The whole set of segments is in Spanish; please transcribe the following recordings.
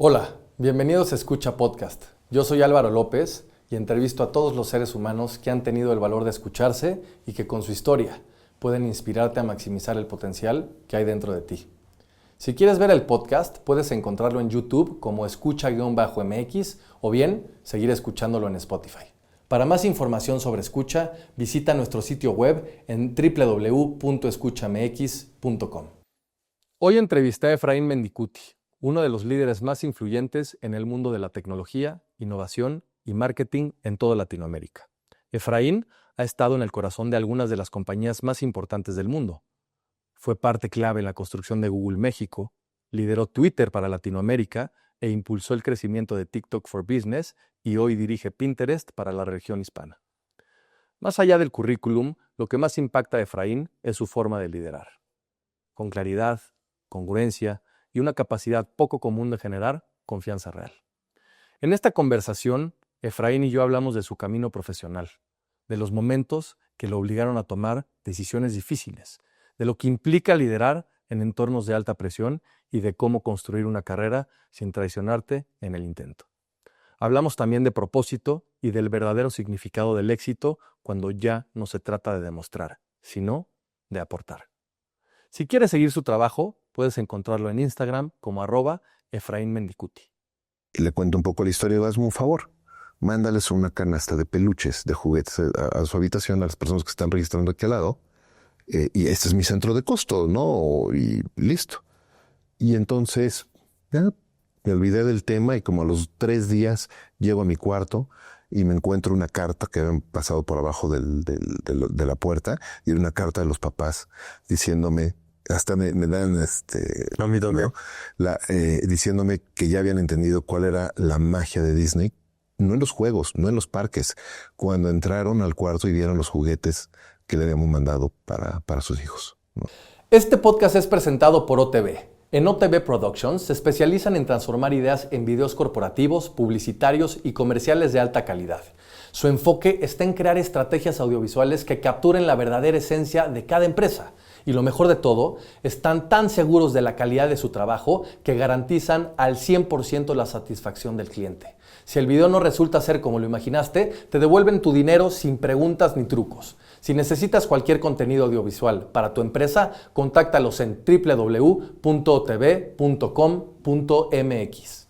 Hola, bienvenidos a Escucha Podcast. Yo soy Álvaro López y entrevisto a todos los seres humanos que han tenido el valor de escucharse y que con su historia pueden inspirarte a maximizar el potencial que hay dentro de ti. Si quieres ver el podcast, puedes encontrarlo en YouTube como escucha-mx o bien seguir escuchándolo en Spotify. Para más información sobre escucha, visita nuestro sitio web en www.escuchamx.com. Hoy entrevisté a Efraín Mendicuti, uno de los líderes más influyentes en el mundo de la tecnología, innovación y marketing en toda Latinoamérica. Efraín ha estado en el corazón de algunas de las compañías más importantes del mundo. Fue parte clave en la construcción de Google México, lideró Twitter para Latinoamérica e impulsó el crecimiento de TikTok for Business y hoy dirige Pinterest para la región hispana. Más allá del currículum, lo que más impacta a Efraín es su forma de liderar. Con claridad, congruencia y una capacidad poco común de generar confianza real. En esta conversación, Efraín y yo hablamos de su camino profesional, de los momentos que lo obligaron a tomar decisiones difíciles, de lo que implica liderar en entornos de alta presión y de cómo construir una carrera sin traicionarte en el intento. Hablamos también de propósito y del verdadero significado del éxito cuando ya no se trata de demostrar, sino de aportar. Si quieres seguir su trabajo, puedes encontrarlo en Instagram como @Efraín Mendicuti. Y le cuento un poco la historia. Hazme un favor, mándales una canasta de peluches, de juguetes a su habitación a las personas que están registrando aquí al lado. Y este es mi centro de costo, ¿no? Y listo. Y entonces ya me olvidé del tema y como a los 3 días llego a mi cuarto y me encuentro una carta que habían pasado por abajo de la puerta, y era una carta de los papás diciéndome, hasta me dan A mí también. diciéndome que ya habían entendido cuál era la magia de Disney, no en los juegos, no en los parques, cuando entraron al cuarto y vieron los juguetes que le habíamos mandado para sus hijos, ¿no? Este podcast es presentado por OTV. En OTV Productions se especializan en transformar ideas en videos corporativos, publicitarios y comerciales de alta calidad. Su enfoque está en crear estrategias audiovisuales que capturen la verdadera esencia de cada empresa. Y lo mejor de todo, están tan seguros de la calidad de su trabajo que garantizan al 100% la satisfacción del cliente. Si el video no resulta ser como lo imaginaste, te devuelven tu dinero sin preguntas ni trucos. Si necesitas cualquier contenido audiovisual para tu empresa, contáctalos en www.otv.com.mx.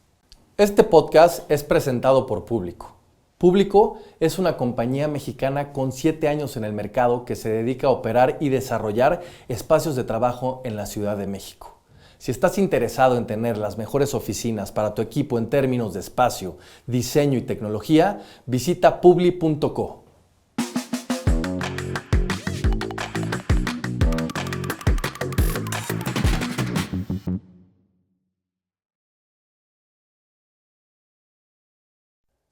Este podcast es presentado por Público. Público es una compañía mexicana con 7 años en el mercado que se dedica a operar y desarrollar espacios de trabajo en la Ciudad de México. Si estás interesado en tener las mejores oficinas para tu equipo en términos de espacio, diseño y tecnología, visita publi.co.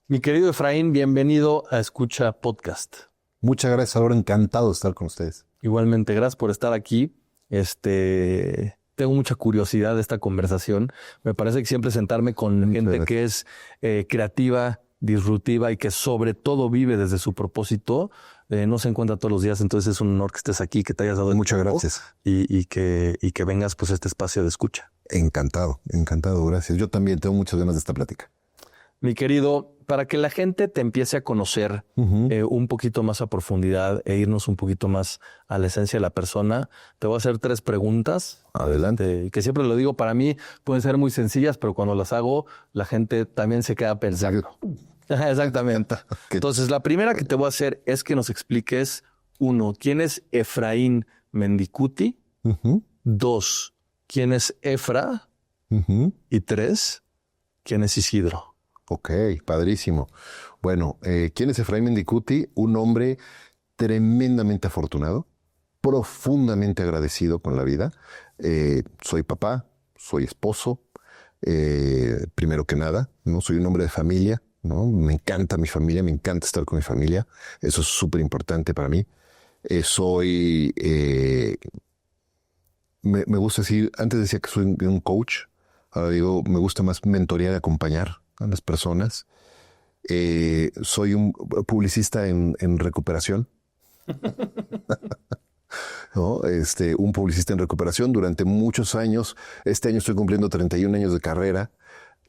Mi querido Efraín, bienvenido a Escucha Podcast. Muchas gracias, Álvaro. Encantado de estar con ustedes. Igualmente, gracias por estar aquí. Tengo mucha curiosidad de esta conversación. Me parece que siempre sentarme con gente que es creativa, disruptiva y que sobre todo vive desde su propósito, no se encuentra todos los días. Entonces es un honor que estés aquí, que te hayas dado Muchas gracias. Y que vengas pues a este espacio de escucha. Encantado, gracias. Yo también tengo muchas ganas de esta plática. Mi querido, para que la gente te empiece a conocer un poquito más a profundidad e irnos un poquito más a la esencia de la persona, te voy a hacer 3 preguntas. Adelante. Que siempre lo digo, para mí pueden ser muy sencillas, pero cuando las hago, la gente también se queda pensando. Exactamente. Entonces, la primera que te voy a hacer es que nos expliques, 1, ¿quién es Efraín Mendicuti? 2, ¿quién es Efra? Y 3, ¿quién es Isidro? Ok, padrísimo. Bueno, ¿quién es Efraín Mendicuti? Un hombre tremendamente afortunado, profundamente agradecido con la vida. Soy papá, soy esposo, primero que nada, ¿no? Soy un hombre de familia, ¿no? Me encanta mi familia, me encanta estar con mi familia. Eso es súper importante para mí. Me gusta decir, antes decía que soy un coach, ahora digo, me gusta más mentorear y acompañar a las personas. Soy un publicista en recuperación. ¿No? Un publicista en recuperación durante muchos años. Este año estoy cumpliendo 31 años de carrera.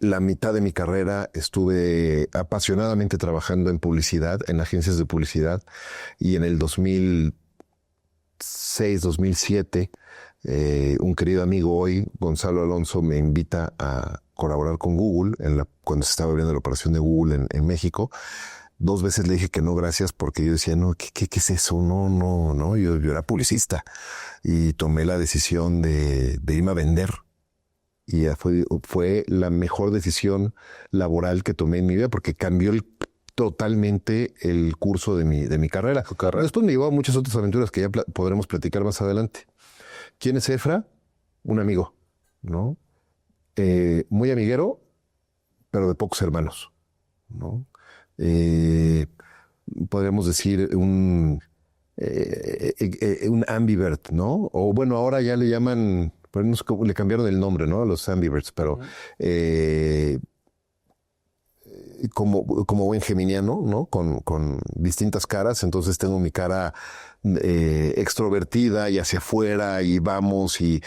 la mitad de mi carrera estuve apasionadamente trabajando en publicidad, en agencias de publicidad, y en el 2006, 2007, un querido amigo hoy, Gonzalo Alonso, me invita a colaborar con Google cuando se estaba abriendo la operación de Google en México. 2 veces le dije que no, gracias, porque yo decía, no, ¿qué es eso? No, yo era publicista y tomé la decisión de irme a vender. Y fue la mejor decisión laboral que tomé en mi vida porque cambió totalmente el curso de mi carrera. Después me llevó a muchas otras aventuras que ya podremos platicar más adelante. ¿Quién es Efra? Un amigo, ¿no? Muy amiguero, pero de pocos hermanos, ¿no? Podríamos decir un ambivert, ¿no? O bueno, ahora ya le llaman, pero no sé cómo, le cambiaron el nombre, ¿no? A los ambiverts, pero como buen geminiano, ¿no? Con distintas caras. Entonces tengo mi cara extrovertida y hacia afuera y vamos y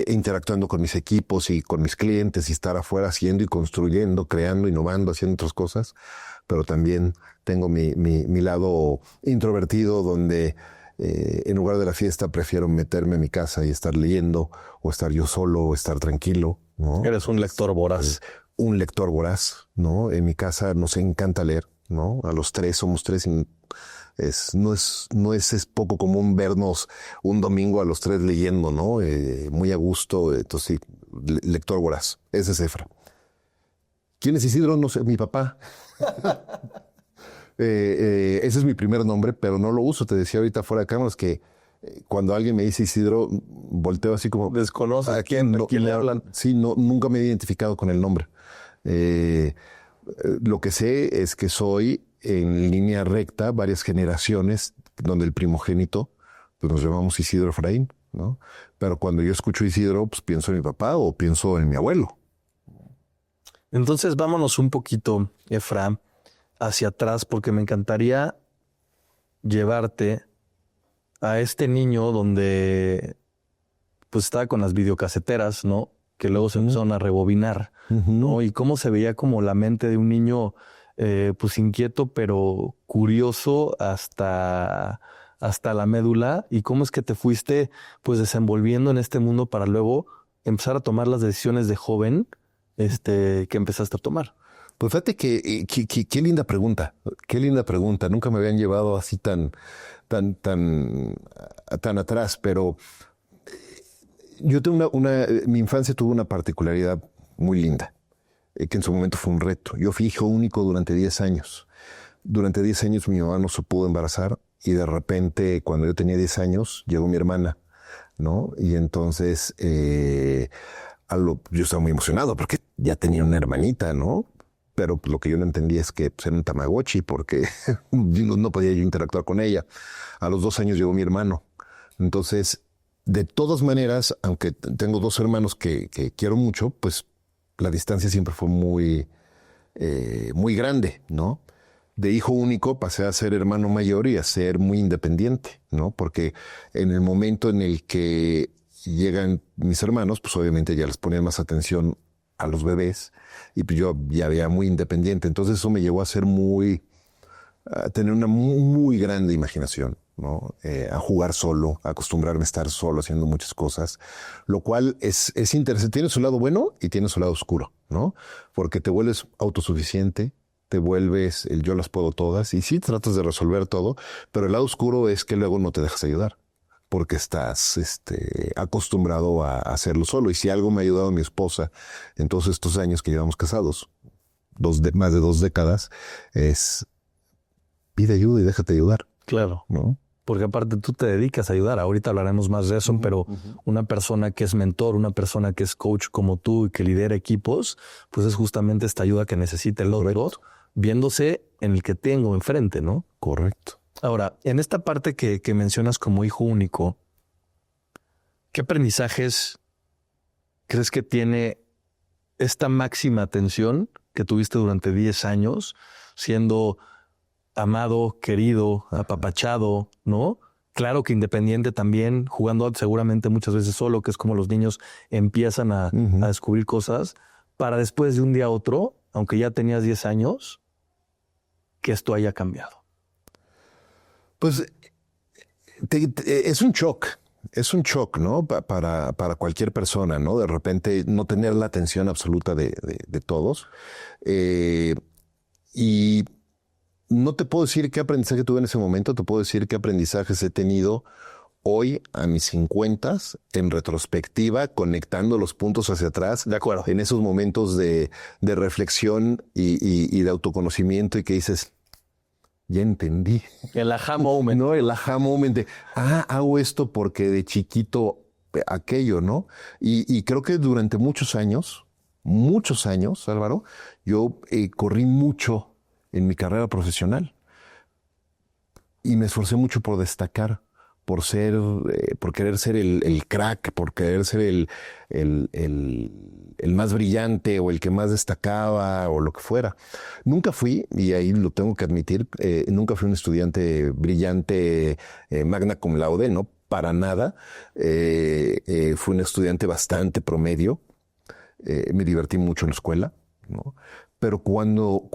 interactuando con mis equipos y con mis clientes y estar afuera haciendo y construyendo, creando, innovando, haciendo otras cosas. Pero también tengo mi lado introvertido donde en lugar de la fiesta prefiero meterme en mi casa y estar leyendo o estar yo solo o estar tranquilo, ¿no? Eres un lector voraz. Un lector voraz, ¿no? En mi casa nos encanta leer, ¿no? A los 3 somos 3 y no es poco común vernos un domingo a los 3 leyendo, ¿no? Muy a gusto, entonces sí, lector voraz. Ese es Efra. ¿Quién es Isidro? No sé, mi papá. Ese es mi primer nombre, pero no lo uso. Te decía ahorita fuera de cámaras que cuando alguien me dice Isidro, volteo así como... ¿Desconoce a quién le hablan? Sí, nunca me he identificado con el nombre. Lo que sé es que soy en línea recta varias generaciones donde el primogénito, pues nos llamamos Isidro Efraín, ¿no? Pero cuando yo escucho Isidro, pues pienso en mi papá o pienso en mi abuelo. Entonces vámonos un poquito, Efra, hacia atrás, porque me encantaría llevarte a este niño donde pues estaba con las videocaseteras, ¿no? Que luego se empezaron a rebobinar, ¿no? Y cómo se veía como la mente de un niño pues inquieto, pero curioso hasta la médula, y cómo es que te fuiste pues desenvolviendo en este mundo para luego empezar a tomar las decisiones de joven que empezaste a tomar. Pues fíjate que qué linda pregunta, qué linda pregunta. Nunca me habían llevado así tan atrás, pero yo tengo mi infancia tuvo una particularidad muy linda, que en su momento fue un reto. Yo fui hijo único durante 10 años. Durante 10 años mi mamá no se pudo embarazar y de repente cuando yo tenía 10 años llegó mi hermana, ¿no? Y entonces yo estaba muy emocionado porque ya tenía una hermanita, ¿no? Pero lo que yo no entendía es que pues, era un tamagotchi porque no podía yo interactuar con ella. A los 2 años llegó mi hermano. Entonces, de todas maneras, aunque tengo 2 hermanos que quiero mucho, pues la distancia siempre fue muy grande, ¿no? De hijo único pasé a ser hermano mayor y a ser muy independiente, ¿no? Porque en el momento en el que llegan mis hermanos, pues obviamente ya les ponían más atención a los bebés y pues yo ya veía muy independiente. Entonces eso me llevó a ser a tener una muy grande imaginación, ¿no? A jugar solo, a acostumbrarme a estar solo haciendo muchas cosas, lo cual es interesante. Tiene su lado bueno y tiene su lado oscuro, ¿no? Porque te vuelves autosuficiente, te vuelves el yo las puedo todas y sí tratas de resolver todo, pero el lado oscuro es que luego no te dejas ayudar porque estás acostumbrado a hacerlo solo. Y si algo me ha ayudado mi esposa en todos estos años que llevamos casados, más de 2 décadas, es pide ayuda y déjate ayudar. Claro, ¿no? Porque aparte tú te dedicas a ayudar. Ahorita hablaremos más de eso, pero una persona que es mentor, una persona que es coach como tú y que lidera equipos, pues es justamente esta ayuda que necesita el otro, viéndose en el que tengo enfrente, ¿no? Correcto. Ahora, en esta parte que mencionas como hijo único, ¿qué aprendizajes crees que tiene esta máxima atención que tuviste durante 10 años, siendo amado, querido, apapachado, ¿no? Claro que independiente también, jugando seguramente muchas veces solo, que es como los niños empiezan a descubrir cosas, para después de un día a otro, aunque ya tenías 10 años, que esto haya cambiado? Pues es un shock. Es un shock, ¿no? Para cualquier persona, ¿no? De repente no tener la atención absoluta de todos. Y no te puedo decir qué aprendizaje tuve en ese momento, te puedo decir qué aprendizajes he tenido hoy a mis 50, en retrospectiva, conectando los puntos hacia atrás. De acuerdo. En esos momentos de reflexión y de autoconocimiento y que dices, ya entendí. El aha moment. No, el aha moment de, hago esto porque de chiquito aquello, ¿no? Y creo que durante muchos años, Álvaro, yo corrí mucho en mi carrera profesional y me esforcé mucho por destacar, por querer ser el crack, por querer ser el más brillante o el que más destacaba o lo que fuera. Nunca fui, y ahí lo tengo que admitir, nunca fui un estudiante brillante, magna cum laude, ¿no? Para nada. Fui un estudiante bastante promedio. Me divertí mucho en la escuela, ¿no? Pero cuando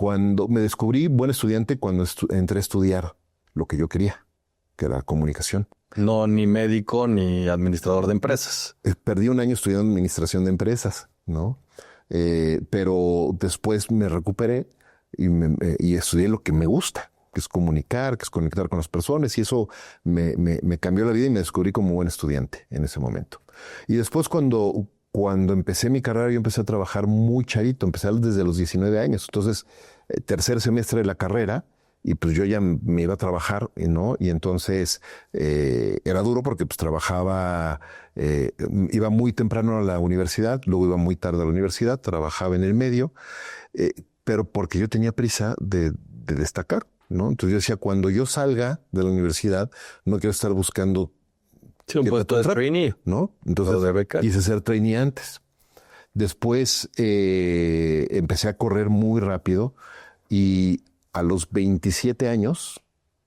me descubrí buen estudiante, cuando entré a estudiar lo que yo quería, que era comunicación. No, ni médico ni administrador de empresas. Perdí un año estudiando administración de empresas, ¿no? Pero después me recuperé y estudié lo que me gusta, que es comunicar, que es conectar con las personas, y eso me cambió la vida y me descubrí como buen estudiante en ese momento. Y después cuando empecé mi carrera, yo empecé a trabajar muy chavito, empecé desde los 19 años. Entonces, tercer semestre de la carrera, y pues yo ya me iba a trabajar, ¿no? Y entonces era duro porque pues trabajaba, iba muy temprano a la universidad, luego iba muy tarde a la universidad, trabajaba en el medio, pero porque yo tenía prisa de destacar, ¿no? Entonces yo decía, cuando yo salga de la universidad, no quiero estar buscando... Sí, un puesto de trainee, ¿no? Entonces quise ser trainee antes. Después empecé a correr muy rápido y a los 27 años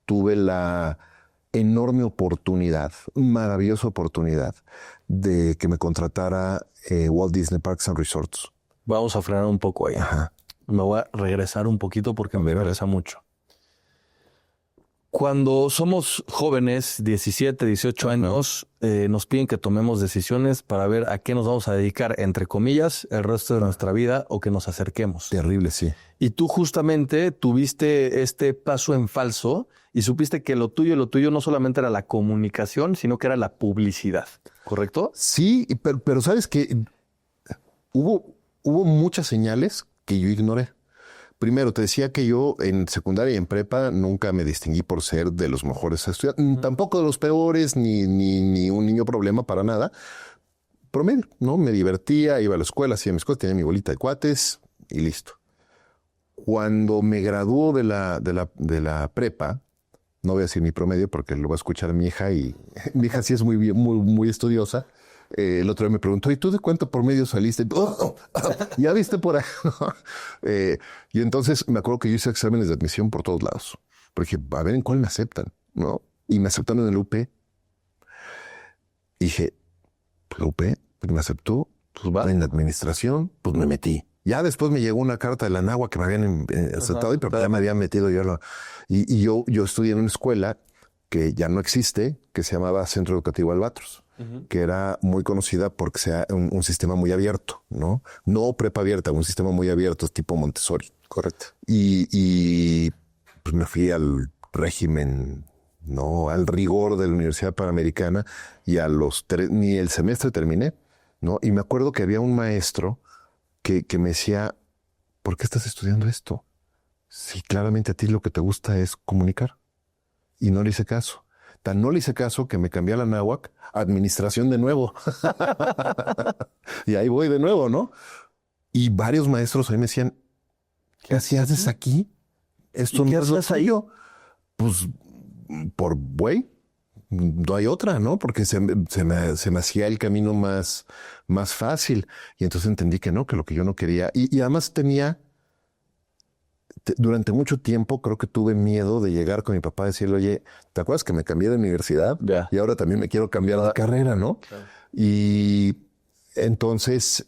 tuve la enorme oportunidad, maravillosa oportunidad de que me contratara Walt Disney Parks and Resorts. Vamos a frenar un poco ahí. Ajá. Me voy a regresar un poquito porque me interesa mucho. Cuando somos jóvenes, 17, 18 años, nos piden que tomemos decisiones para ver a qué nos vamos a dedicar, entre comillas, el resto de nuestra vida o que nos acerquemos. Terrible, sí. Y tú justamente tuviste este paso en falso y supiste que lo tuyo no solamente era la comunicación, sino que era la publicidad, ¿correcto? Sí, pero sabes que hubo muchas señales que yo ignoré. Primero, te decía que yo en secundaria y en prepa nunca me distinguí por ser de los mejores estudiantes, tampoco de los peores, ni un niño problema para nada. Promedio, ¿no? Me divertía, iba a la escuela, hacía mis cosas, tenía mi bolita de cuates y listo. Cuando me graduó de la prepa, no voy a decir mi promedio porque lo va a escuchar mi hija y mi hija sí es muy estudiosa. El otro día me preguntó, ¿y tú de cuánto por medio saliste? Ya viste por ahí. Y entonces me acuerdo que yo hice exámenes de admisión por todos lados. Porque dije, a ver en cuál me aceptan, ¿no? Y me aceptaron en el UP. Y dije, pues la UP, pues me aceptó, pues va en la administración, pues me metí. Ya después me llegó una carta de la Nahua que me habían aceptado, pero ya me había metido yo. Y yo estudié en una escuela que ya no existe, que se llamaba Centro Educativo Albatros, que era muy conocida porque sea un sistema muy abierto, ¿no? No prepa abierta, un sistema muy abierto, tipo Montessori. Correcto. Y pues me fui al régimen, ¿no? Al rigor de la Universidad Panamericana y ni el semestre terminé, ¿no? Y me acuerdo que había un maestro que me decía, ¿por qué estás estudiando esto? Si claramente a ti lo que te gusta es comunicar. Y no le hice caso. Tan no le hice caso que me cambié a la Náhuac, administración de nuevo. Y ahí voy de nuevo, ¿no? Y varios maestros ahí me decían, ¿qué haces aquí? Esto no es lo tuyo. Pues, por güey, no hay otra, ¿no? Porque se me hacía el camino más fácil. Y entonces entendí que no, que lo que yo no quería. Y además durante mucho tiempo creo que tuve miedo de llegar con mi papá y decirle, oye, ¿te acuerdas que me cambié de universidad? Yeah. Y ahora también me quiero cambiar de carrera, ¿no? Claro. Y entonces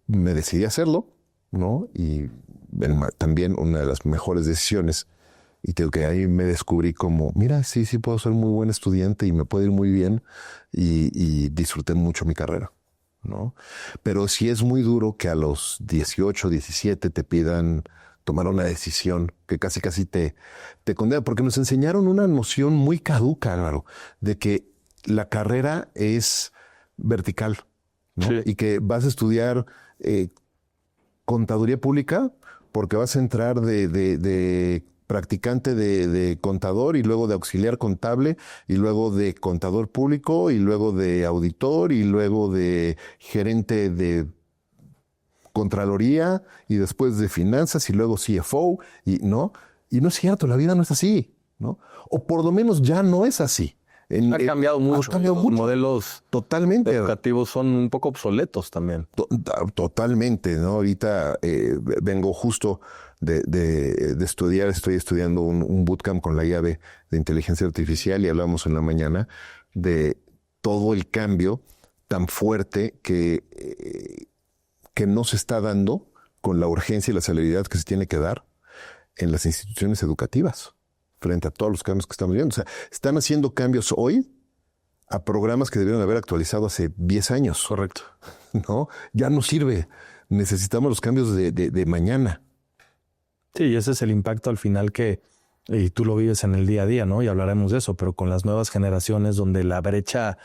me decidí a hacerlo. ¿no? Y también una de las mejores decisiones. Y tengo que ahí me descubrí como, mira, sí puedo ser muy buen estudiante y me puede ir muy bien y disfruté mucho mi carrera, ¿no? Pero sí es muy duro que a los 18, 17 te pidan tomar una decisión que casi te condena, porque nos enseñaron una noción muy caduca, Álvaro, de que la carrera es vertical, ¿no? Sí. Y que vas a estudiar contaduría pública porque vas a entrar de practicante de contador y luego de auxiliar contable y luego de contador público y luego de auditor y luego de gerente de Contraloría y después de finanzas y luego CFO y no es cierto, la vida no es así, ¿no? O por lo menos ya no es así. Ha cambiado mucho. Los modelos totalmente educativos son un poco obsoletos también. Totalmente, ¿no? Ahorita vengo justo de estudiar, estoy estudiando un bootcamp con la IAB de inteligencia artificial y hablamos en la mañana de todo el cambio tan fuerte que no se está dando con la urgencia y la celeridad que se tiene que dar en las instituciones educativas frente a todos los cambios que estamos viendo. O sea, están haciendo cambios hoy a programas que debieron haber actualizado hace 10 años. Correcto. ¿No? Ya no sirve. Necesitamos los cambios de mañana. Sí, ese es el impacto al final y tú lo vives en el día a día, ¿no? Y hablaremos de eso, pero con las nuevas generaciones donde la brecha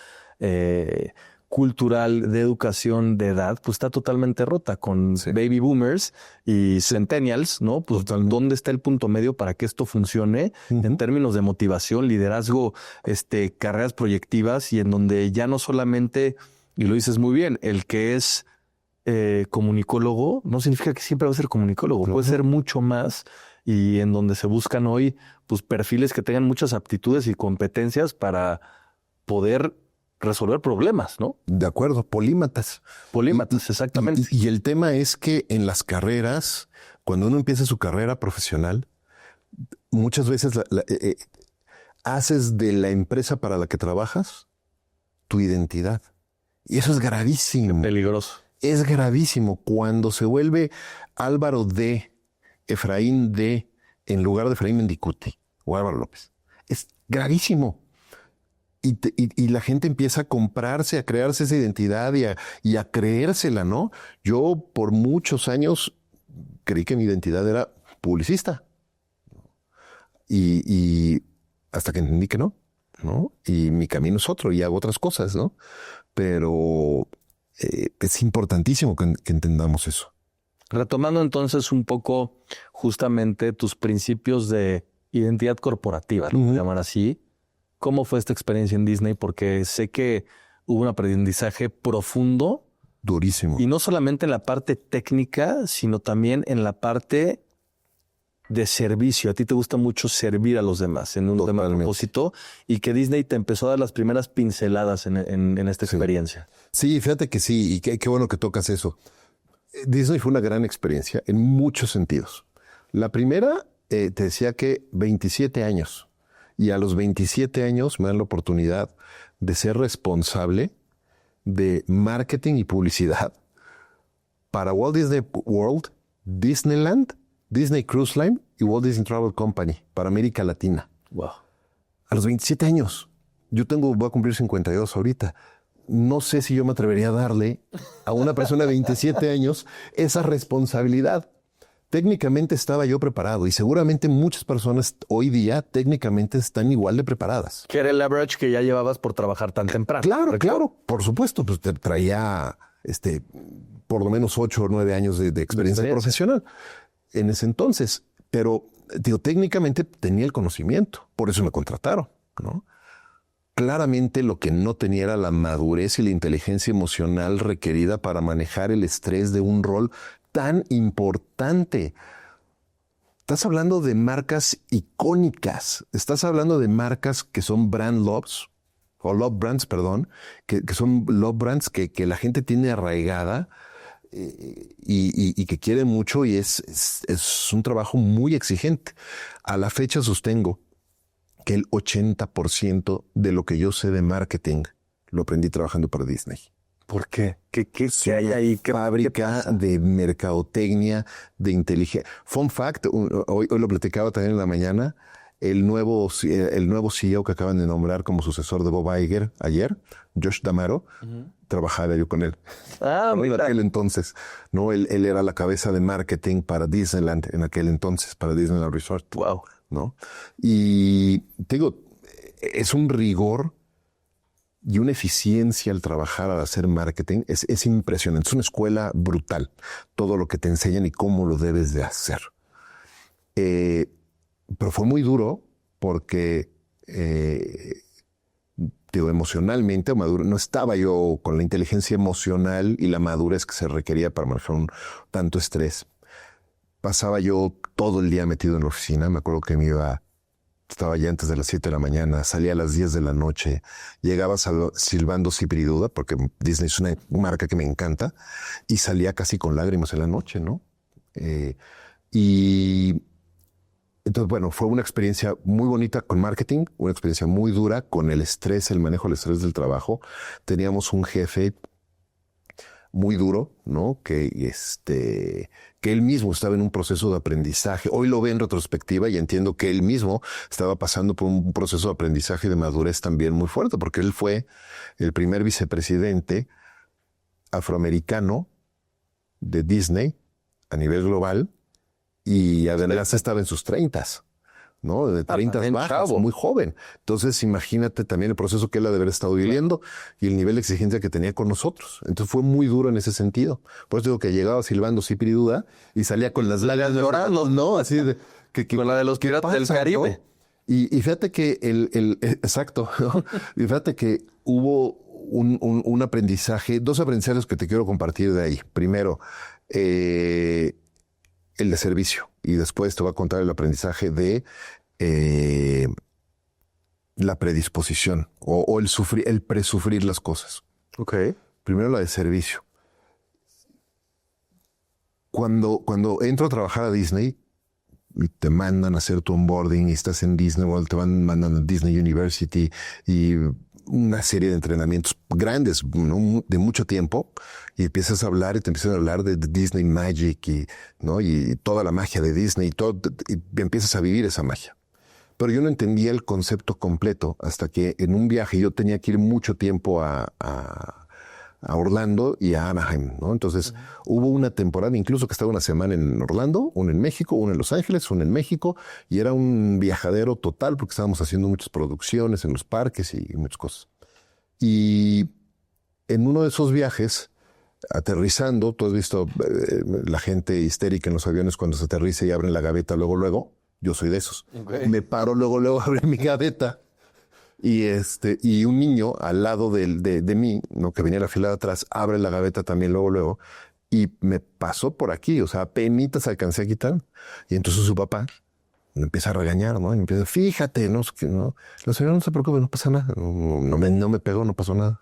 cultural de educación de edad, pues está totalmente rota con baby boomers y centennials, ¿no? Pues ¿dónde está el punto medio para que esto funcione en términos de motivación, liderazgo, carreras proyectivas y en donde ya no solamente, y lo dices muy bien, el que es comunicólogo no significa que siempre va a ser comunicólogo, puede ser mucho más y en donde se buscan hoy pues perfiles que tengan muchas aptitudes y competencias para poder resolver problemas, ¿no? De acuerdo, polímatas. Polímatas, exactamente. Y el tema es que en las carreras, cuando uno empieza su carrera profesional, muchas veces haces de la empresa para la que trabajas tu identidad. Y eso es gravísimo. Peligroso. Es gravísimo cuando se vuelve Álvaro de Efraín de en lugar de Efraín Mendicuti o Álvaro López. Es gravísimo. Y la gente empieza a comprarse, a crearse esa identidad y a creérsela, ¿no? Yo por muchos años creí que mi identidad era publicista. Y hasta que entendí que no, ¿no? Y mi camino es otro y hago otras cosas, ¿no? Pero es importantísimo que entendamos eso. Retomando entonces un poco justamente tus principios de identidad corporativa, ¿no? Llamar así. ¿Cómo fue esta experiencia en Disney? Porque sé que hubo un aprendizaje profundo. Durísimo. Y no solamente en la parte técnica, sino también en la parte de servicio. A ti te gusta mucho servir a los demás en un tema de propósito y que Disney te empezó a dar las primeras pinceladas en esta experiencia. Sí, fíjate que sí. Y qué bueno que tocas eso. Disney fue una gran experiencia en muchos sentidos. La primera, te decía que 27 años. Y a los 27 años me dan la oportunidad de ser responsable de marketing y publicidad para Walt Disney World, Disneyland, Disney Cruise Line y Walt Disney Travel Company para América Latina. Wow. A los 27 años. Voy a cumplir 52 ahorita. No sé si yo me atrevería a darle a una persona de 27 años esa responsabilidad. Técnicamente estaba yo preparado y seguramente muchas personas hoy día técnicamente están igual de preparadas. Que era el leverage que ya llevabas por trabajar tan temprano. Claro, por supuesto. Pues te traía por lo menos 8 o 9 años de experiencia profesional en ese entonces. Pero técnicamente tenía el conocimiento, por eso me contrataron, ¿no? Claramente lo que no tenía era la madurez y la inteligencia emocional requerida para manejar el estrés de un rol tan importante. Estás hablando de marcas icónicas, estás hablando de marcas que son brand loves, o love brands, perdón, que son love brands que la gente tiene arraigada y que quiere mucho y es un trabajo muy exigente. A la fecha sostengo que el 80% de lo que yo sé de marketing lo aprendí trabajando para Disney. ¿Por qué? ¿Qué hay ahí? Fábrica de mercadotecnia, de inteligencia. Fun fact, hoy lo platicaba también en la mañana, el nuevo CEO que acaban de nombrar como sucesor de Bob Iger ayer, Josh D'Amaro, trabajaba yo con él. En aquel entonces, ¿no? Él era la cabeza de marketing para Disneyland en aquel entonces, para Disneyland Resort. Wow. ¿No? Y te digo, es un rigor y una eficiencia al trabajar, al hacer marketing, es impresionante. Es una escuela brutal. Todo lo que te enseñan y cómo lo debes de hacer. Pero fue muy duro porque digo, emocionalmente no estaba yo con la inteligencia emocional y la madurez que se requería para manejar tanto estrés. Pasaba yo todo el día metido en la oficina. Me acuerdo que estaba ya antes de las 7 de la mañana, salía a las 10 de la noche, llegaba silbando Cipriduda, porque Disney es una marca que me encanta, y salía casi con lágrimas en la noche, ¿no? Y entonces, bueno, fue una experiencia muy bonita con marketing, una experiencia muy dura con el estrés, el manejo del estrés del trabajo. Teníamos un jefe muy duro, ¿no? Que él mismo estaba en un proceso de aprendizaje. Hoy lo ve en retrospectiva y entiendo que él mismo estaba pasando por un proceso de aprendizaje y de madurez también muy fuerte, porque él fue el primer vicepresidente afroamericano de Disney a nivel global y además estaba en sus 30s. ¿No? De 30 bajas, muy joven. Entonces, imagínate también el proceso que él ha de haber estado viviendo y el nivel de exigencia que tenía con nosotros. Entonces, fue muy duro en ese sentido. Por eso digo que llegaba silbando Cipriduda y salía con las lágrimas llorando, ¿no? Así de... con la de los piratas del Caribe. ¿No? Y fíjate que exacto, ¿no? Y fíjate que hubo un aprendizaje, 2 aprendizajes que te quiero compartir de ahí. Primero, el de servicio. Y después te voy a contar el aprendizaje de la predisposición o el presufrir las cosas. Ok. Primero la de servicio. Cuando entro a trabajar a Disney, te mandan a hacer tu onboarding y estás en Disney World, te van mandando a Disney University y una serie de entrenamientos grandes, ¿no? De mucho tiempo, y empiezas a hablar y te empiezan a hablar de Disney Magic y toda la magia de Disney y empiezas a vivir esa magia. Pero yo no entendía el concepto completo hasta que en un viaje yo tenía que ir mucho tiempo a Orlando y a Anaheim, ¿no? Entonces hubo una temporada incluso que estaba una semana en Orlando, una en México, una en Los Ángeles, una en México, y era un viajadero total porque estábamos haciendo muchas producciones en los parques y muchas cosas. Y en uno de esos viajes, aterrizando, tú has visto la gente histérica en los aviones cuando se aterriza y abren la gaveta luego, yo soy de esos. Okay. Me paro luego a abrir mi gaveta. Y un niño al lado de mí, ¿no? Que venía a la fila de atrás, abre la gaveta también luego, y me pasó por aquí, o sea, apenitas alcancé a quitar. Y entonces su papá me empieza a regañar, ¿no? Y me empieza, fíjate, ¿no? La señora no se preocupe, no pasa nada. No me pegó, no pasó nada.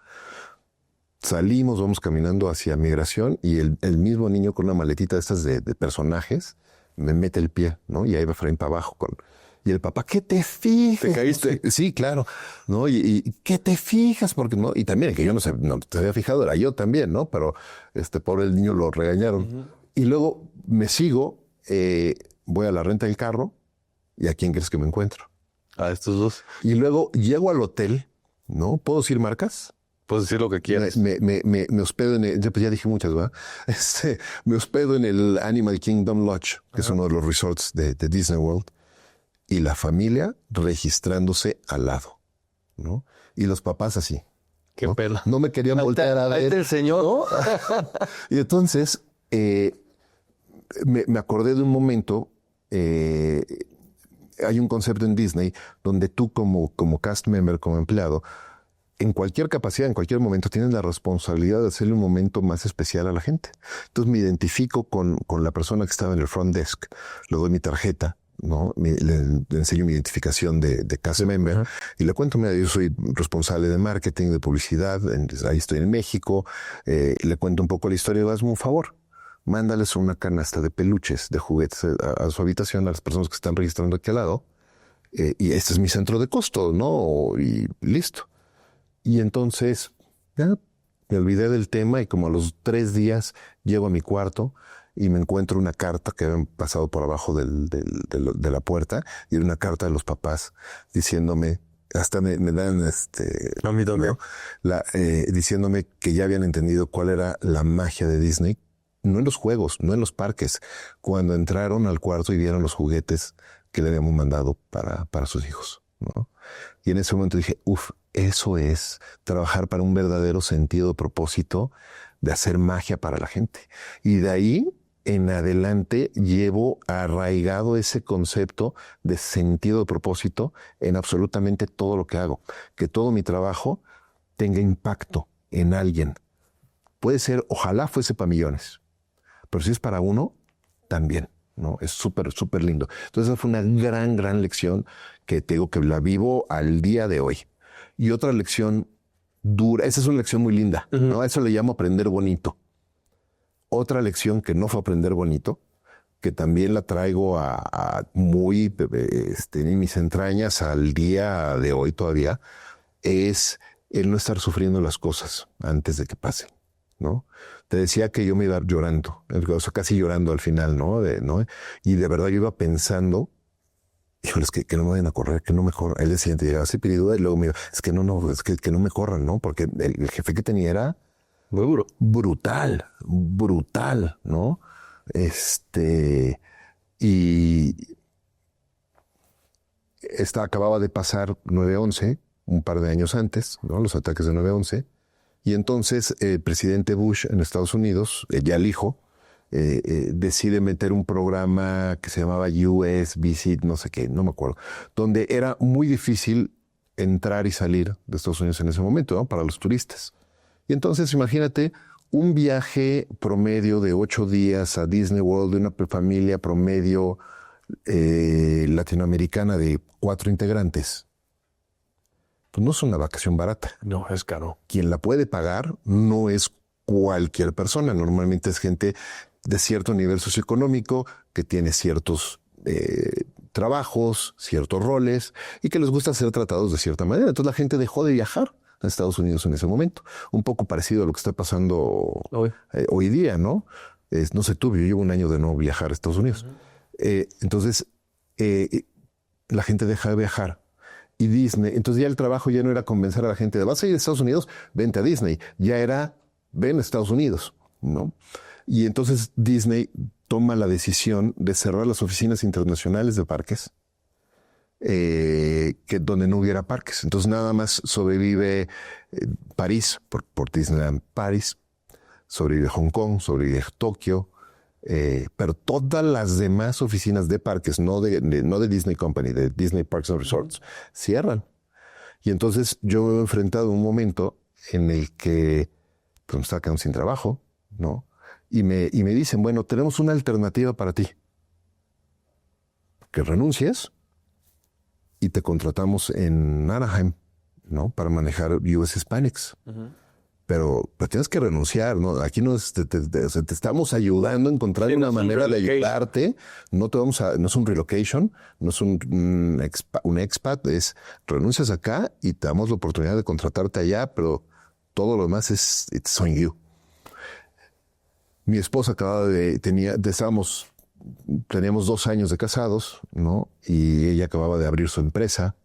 Salimos, vamos caminando hacia migración y el mismo niño con una maletita de estas de personajes me mete el pie, ¿no? Y ahí va Efraín para abajo y el papá, ¿qué te fijas? ¿Te caíste? Sí, claro. ¿No? Y ¿qué te fijas? Porque no, y también que yo no te había fijado, era yo también, ¿no? Pero pobre el niño lo regañaron. Y luego me sigo, voy a la renta del carro, ¿y a quién crees que me encuentro? A estos dos. Y luego llego al hotel, ¿no? ¿Puedo decir marcas? Puedes decir lo que quieras. Me hospedo pues ya dije muchas, ¿verdad? Me hospedo en el Animal Kingdom Lodge, que es uno de los resorts de Disney World. Y la familia registrándose al lado, ¿no? Y los papás así. Qué ¿no? pela. No me querían voltear a ver. El señor. ¿No? Y entonces me acordé de un momento. Hay un concepto en Disney donde tú como cast member, como empleado, en cualquier capacidad, en cualquier momento, tienes la responsabilidad de hacerle un momento más especial a la gente. Entonces me identifico con la persona que estaba en el front desk, le doy mi tarjeta, ¿no? Le enseño mi identificación de cast member y le cuento, mira, yo soy responsable de marketing, de publicidad, ahí estoy en México, le cuento un poco la historia y hazme un favor, mándales una canasta de peluches, de juguetes a su habitación a las personas que están registrando aquí al lado y este es mi centro de costo, ¿no? Y listo. Y entonces, ya, Me olvidé del tema y como a los 3 días llego a mi cuarto y me encuentro una carta que habían pasado por abajo de la puerta, y era una carta de los papás diciéndome, hasta me dan A mí también. diciéndome que ya habían entendido cuál era la magia de Disney, no en los juegos, no en los parques, cuando entraron al cuarto y vieron los juguetes que le habíamos mandado para sus hijos, ¿no? Y en ese momento dije, eso es trabajar para un verdadero sentido de propósito, de hacer magia para la gente. Y de ahí en adelante llevo arraigado ese concepto de sentido de propósito en absolutamente todo lo que hago. Que todo mi trabajo tenga impacto en alguien. Puede ser, ojalá fuese para millones, pero si es para uno, también, ¿no? Es súper, súper lindo. Entonces esa fue una gran, gran lección que te digo que la vivo al día de hoy. Y otra lección dura, esa es una lección muy linda, ¿no? A eso le llamo aprender bonito. Otra lección que no fue aprender bonito, que también la traigo muy en mis entrañas al día de hoy todavía, es el no estar sufriendo las cosas antes de que pasen, ¿no? Te decía que yo me iba llorando, o sea, casi llorando al final, ¿no? Y de verdad yo iba pensando, híjole, es que no me vayan a correr, que no me corran. El día siguiente llegaba así, pedí duda, y luego me iba, es que no me corran, ¿no? Porque el jefe que tenía era Muy duro. brutal, ¿no? Y acababa de pasar 9/11, un par de años antes, ¿no? Los ataques de 9/11. Y entonces el presidente Bush en Estados Unidos, ya el hijo, decide meter un programa que se llamaba US Visit, no sé qué, no me acuerdo, donde era muy difícil entrar y salir de Estados Unidos en ese momento, ¿no? Para los turistas. Y entonces imagínate un viaje promedio de 8 días a Disney World de una familia promedio latinoamericana de 4 integrantes. Pues no es una vacación barata. No, es caro. Quien la puede pagar no es cualquier persona. Normalmente es gente de cierto nivel socioeconómico que tiene ciertos trabajos, ciertos roles y que les gusta ser tratados de cierta manera. Entonces la gente dejó de viajar a Estados Unidos en ese momento. Un poco parecido a lo que está pasando hoy día, ¿no? No sé tú, yo llevo un año de no viajar a Estados Unidos. Entonces la gente deja de viajar. Y Disney, entonces ya el trabajo ya no era convencer a la gente de vas a ir a Estados Unidos, vente a Disney. Ya era ven a Estados Unidos, ¿no? Y entonces Disney toma la decisión de cerrar las oficinas internacionales de parques, donde no hubiera parques. Entonces nada más sobrevive París, por Disneyland París, sobrevive Hong Kong, sobrevive Tokio, pero todas las demás oficinas de parques, no de Disney Company, de Disney Parks and Resorts, cierran. Y entonces yo me he enfrentado a un momento en el que pues, me estaba quedando sin trabajo, ¿no? Y me dicen, bueno, tenemos una alternativa para ti. Que renuncies y te contratamos en Anaheim, ¿no? Para manejar US Hispanics. Pero tienes que renunciar, ¿no? Aquí te estamos ayudando a encontrar una manera de ayudarte. No es un relocation, no es un expat, es renuncias acá y te damos la oportunidad de contratarte allá, pero todo lo demás it's on you. Mi esposa teníamos 2 años de casados, ¿no? Y ella acababa de abrir su empresa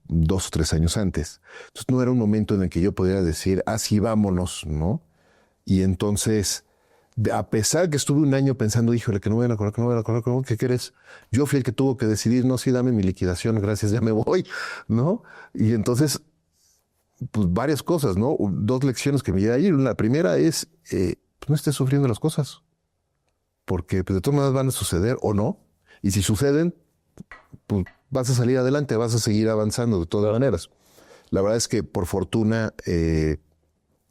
2 o 3 años antes. Entonces no era un momento en el que yo pudiera decir, sí, vámonos, ¿no? Y entonces, a pesar que estuve un año pensando, híjole, que no voy a acordar, ¿qué quieres? Yo fui el que tuvo que decidir, no, sí, dame mi liquidación, gracias, ya me voy, ¿no? Y entonces, pues varias cosas, ¿no? 2 lecciones que me llevé ahí. La primera es, pues no estés sufriendo las cosas, porque pues, de todas maneras van a suceder o no. Y si suceden, pues vas a salir adelante, vas a seguir avanzando de todas maneras. La verdad es que por fortuna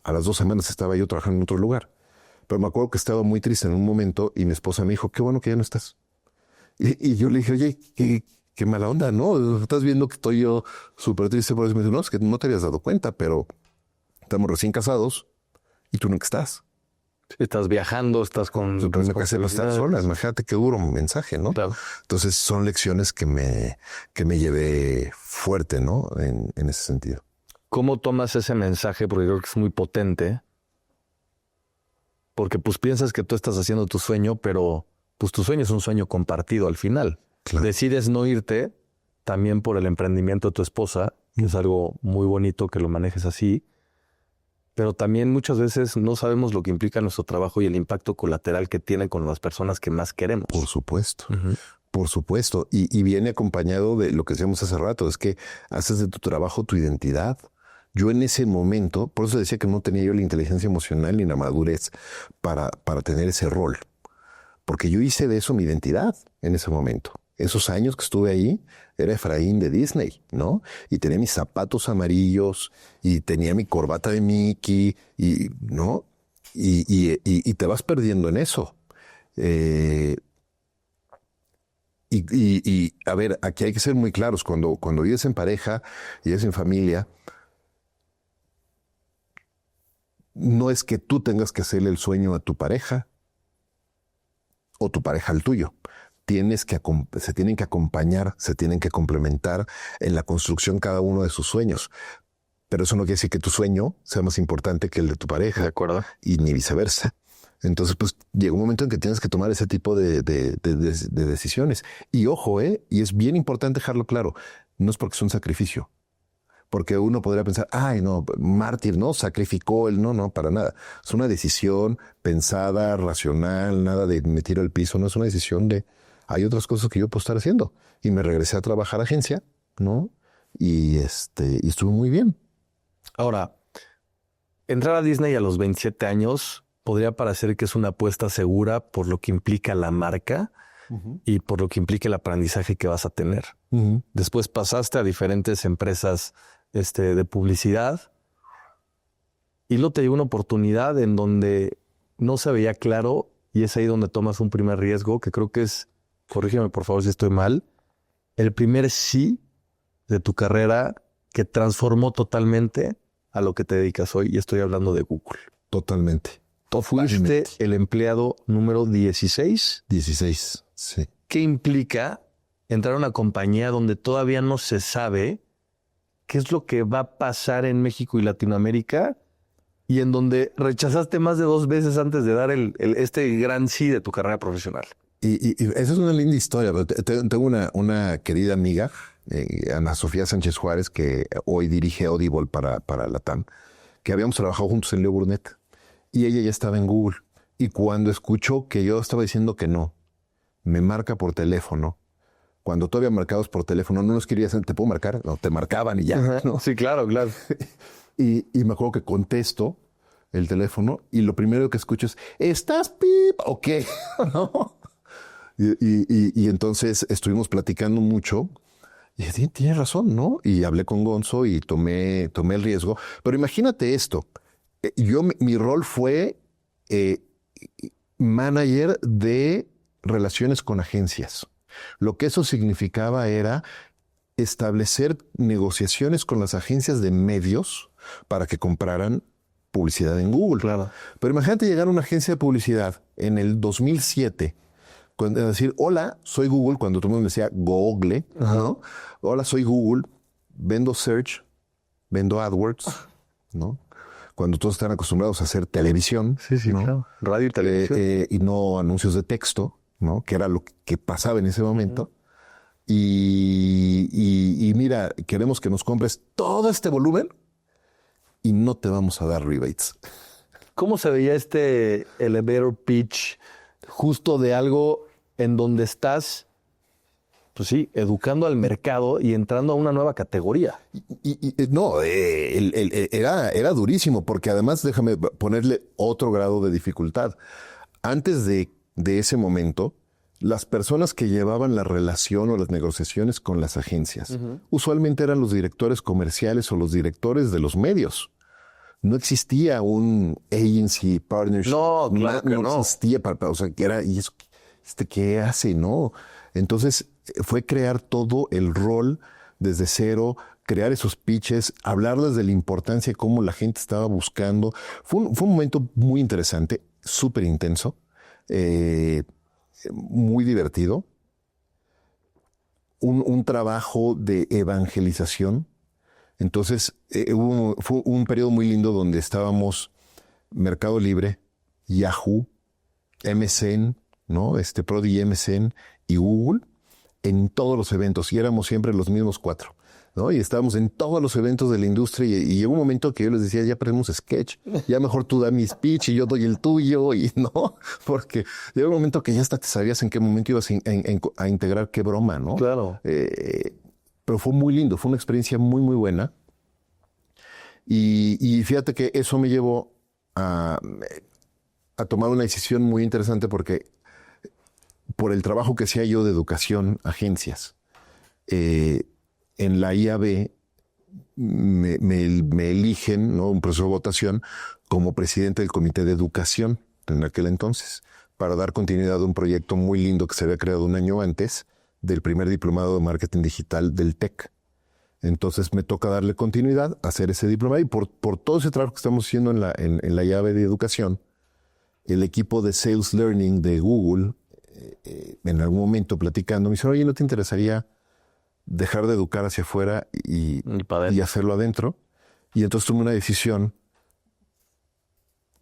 a las 2 semanas estaba yo trabajando en otro lugar. Pero me acuerdo que estaba muy triste en un momento y mi esposa me dijo, qué bueno que ya no estás. Y yo le dije, oye, qué mala onda, ¿no? Estás viendo que estoy yo súper triste por eso. Me dijo, no, es que no te habías dado cuenta, pero estamos recién casados y tú no estás. Estás viajando, estás con... Estás sola, imagínate qué duro mensaje, ¿no? Claro. Entonces son lecciones que me llevé fuerte, ¿no? En ese sentido. ¿Cómo tomas ese mensaje? Porque creo que es muy potente. Porque pues piensas que tú estás haciendo tu sueño, pero pues tu sueño es un sueño compartido al final. Claro. Decides no irte también por el emprendimiento de tu esposa, que es algo muy bonito que lo manejes así. Pero también muchas veces no sabemos lo que implica nuestro trabajo y el impacto colateral que tiene con las personas que más queremos. Por supuesto. Por supuesto. Y viene acompañado de lo que decíamos hace rato, es que haces de tu trabajo tu identidad. Yo en ese momento, por eso decía que no tenía yo la inteligencia emocional ni la madurez para tener ese rol. Porque yo hice de eso mi identidad en ese momento. Esos años que estuve ahí, era Efraín de Disney, ¿no? Y tenía mis zapatos amarillos, y tenía mi corbata de Mickey, y, ¿no? Y te vas perdiendo en eso. Y a ver, aquí hay que ser muy claros. Cuando vives en pareja y vives en familia, no es que tú tengas que hacerle el sueño a tu pareja o tu pareja al tuyo. Se tienen que acompañar, se tienen que complementar en la construcción cada uno de sus sueños. Pero eso no quiere decir que tu sueño sea más importante que el de tu pareja. De acuerdo. Y ni viceversa. Entonces, pues llega un momento en que tienes que tomar ese tipo de decisiones. Y ojo, y es bien importante dejarlo claro, no es porque es un sacrificio. Porque uno podría pensar, ay, no, mártir, no, sacrificó él. No, para nada. Es una decisión pensada, racional, nada de me tiro al piso. No es una decisión de, hay otras cosas que yo puedo estar haciendo. Y me regresé a trabajar a agencia, ¿no? Y estuvo muy bien. Ahora, entrar a Disney a los 27 años podría parecer que es una apuesta segura por lo que implica la marca y por lo que implica el aprendizaje que vas a tener. Después pasaste a diferentes empresas de publicidad y luego te llegó una oportunidad en donde no se veía claro y es ahí donde tomas un primer riesgo que creo que es, corrígeme por favor si estoy mal, el primer sí de tu carrera que transformó totalmente a lo que te dedicas hoy, y estoy hablando de Google. Totalmente. Fuiste el empleado número 16. 16, sí. ¿Qué implica entrar a una compañía donde todavía no se sabe qué es lo que va a pasar en México y Latinoamérica y en donde rechazaste más de 2 veces antes de dar este gran sí de tu carrera profesional? Y esa es una linda historia. Tengo una querida amiga, Ana Sofía Sánchez Juárez, que hoy dirige Audible para Latam, que habíamos trabajado juntos en Leo Burnett. Y ella ya estaba en Google. Y cuando escuchó que yo estaba diciendo que no, me marca por teléfono. Cuando todavía marcabas por teléfono, no nos querías, ¿te puedo marcar? No, te marcaban y ya. ¿No? Sí, claro. Y me acuerdo que contesto el teléfono y lo primero que escucho es, ¿estás pip o qué? ¿No? Y entonces estuvimos platicando mucho y dije, tienes razón, ¿no? Y hablé con Gonzo y tomé el riesgo. Pero imagínate esto. Mi rol fue manager de relaciones con agencias. Lo que eso significaba era establecer negociaciones con las agencias de medios para que compraran publicidad en Google. Claro. Pero imagínate llegar a una agencia de publicidad en el 2007, decir, hola, soy Google, cuando todo el mundo decía Google, ¿no? Hola, soy Google, vendo Search, vendo AdWords, ¿no? Cuando todos están acostumbrados a hacer televisión. Sí, ¿no? Claro. Radio y televisión. Y no anuncios de texto, ¿no? Que era lo que pasaba en ese momento. Y mira, queremos que nos compres todo este volumen y no te vamos a dar rebates. ¿Cómo se veía este elevator pitch justo de algo en donde estás, pues sí, educando al mercado y entrando a una nueva categoría? No, era durísimo, porque además déjame ponerle otro grado de dificultad. Antes de ese momento, las personas que llevaban la relación o las negociaciones con las agencias usualmente eran los directores comerciales o los directores de los medios. No existía un agency partnership. No, claro que no. Existía. O sea, que era, ¿y eso qué hace? No. Entonces fue crear todo el rol desde cero, crear esos pitches, hablarles de la importancia de cómo la gente estaba buscando. Fue un momento muy interesante, súper intenso, muy divertido. Un trabajo de evangelización Entonces, fue un periodo muy lindo donde estábamos Mercado Libre, Yahoo, MSN, ¿no? Prodigy MSN y Google en todos los eventos y éramos siempre los mismos 4, ¿no? Y estábamos en todos los eventos de la industria y llegó un momento que yo les decía, ya ponemos sketch, ya mejor tú da mi speech y yo doy el tuyo y no, porque llegó un momento que ya hasta te sabías en qué momento ibas a integrar qué broma, ¿no? Claro. Pero fue muy lindo, fue una experiencia muy, muy buena. Y fíjate que eso me llevó a tomar una decisión muy interesante porque por el trabajo que hacía yo de educación, agencias, en la IAB me eligen, ¿no? Un proceso de votación como presidente del comité de educación en aquel entonces, para dar continuidad a un proyecto muy lindo que se había creado un año antes del primer diplomado de marketing digital del TEC. Entonces me toca darle continuidad, hacer ese diplomado y por todo ese trabajo que estamos haciendo en la IAB de educación, el equipo de Sales Learning de Google, en algún momento platicando, me dice, oye, ¿no te interesaría dejar de educar hacia afuera y hacerlo adentro? Y entonces tomé una decisión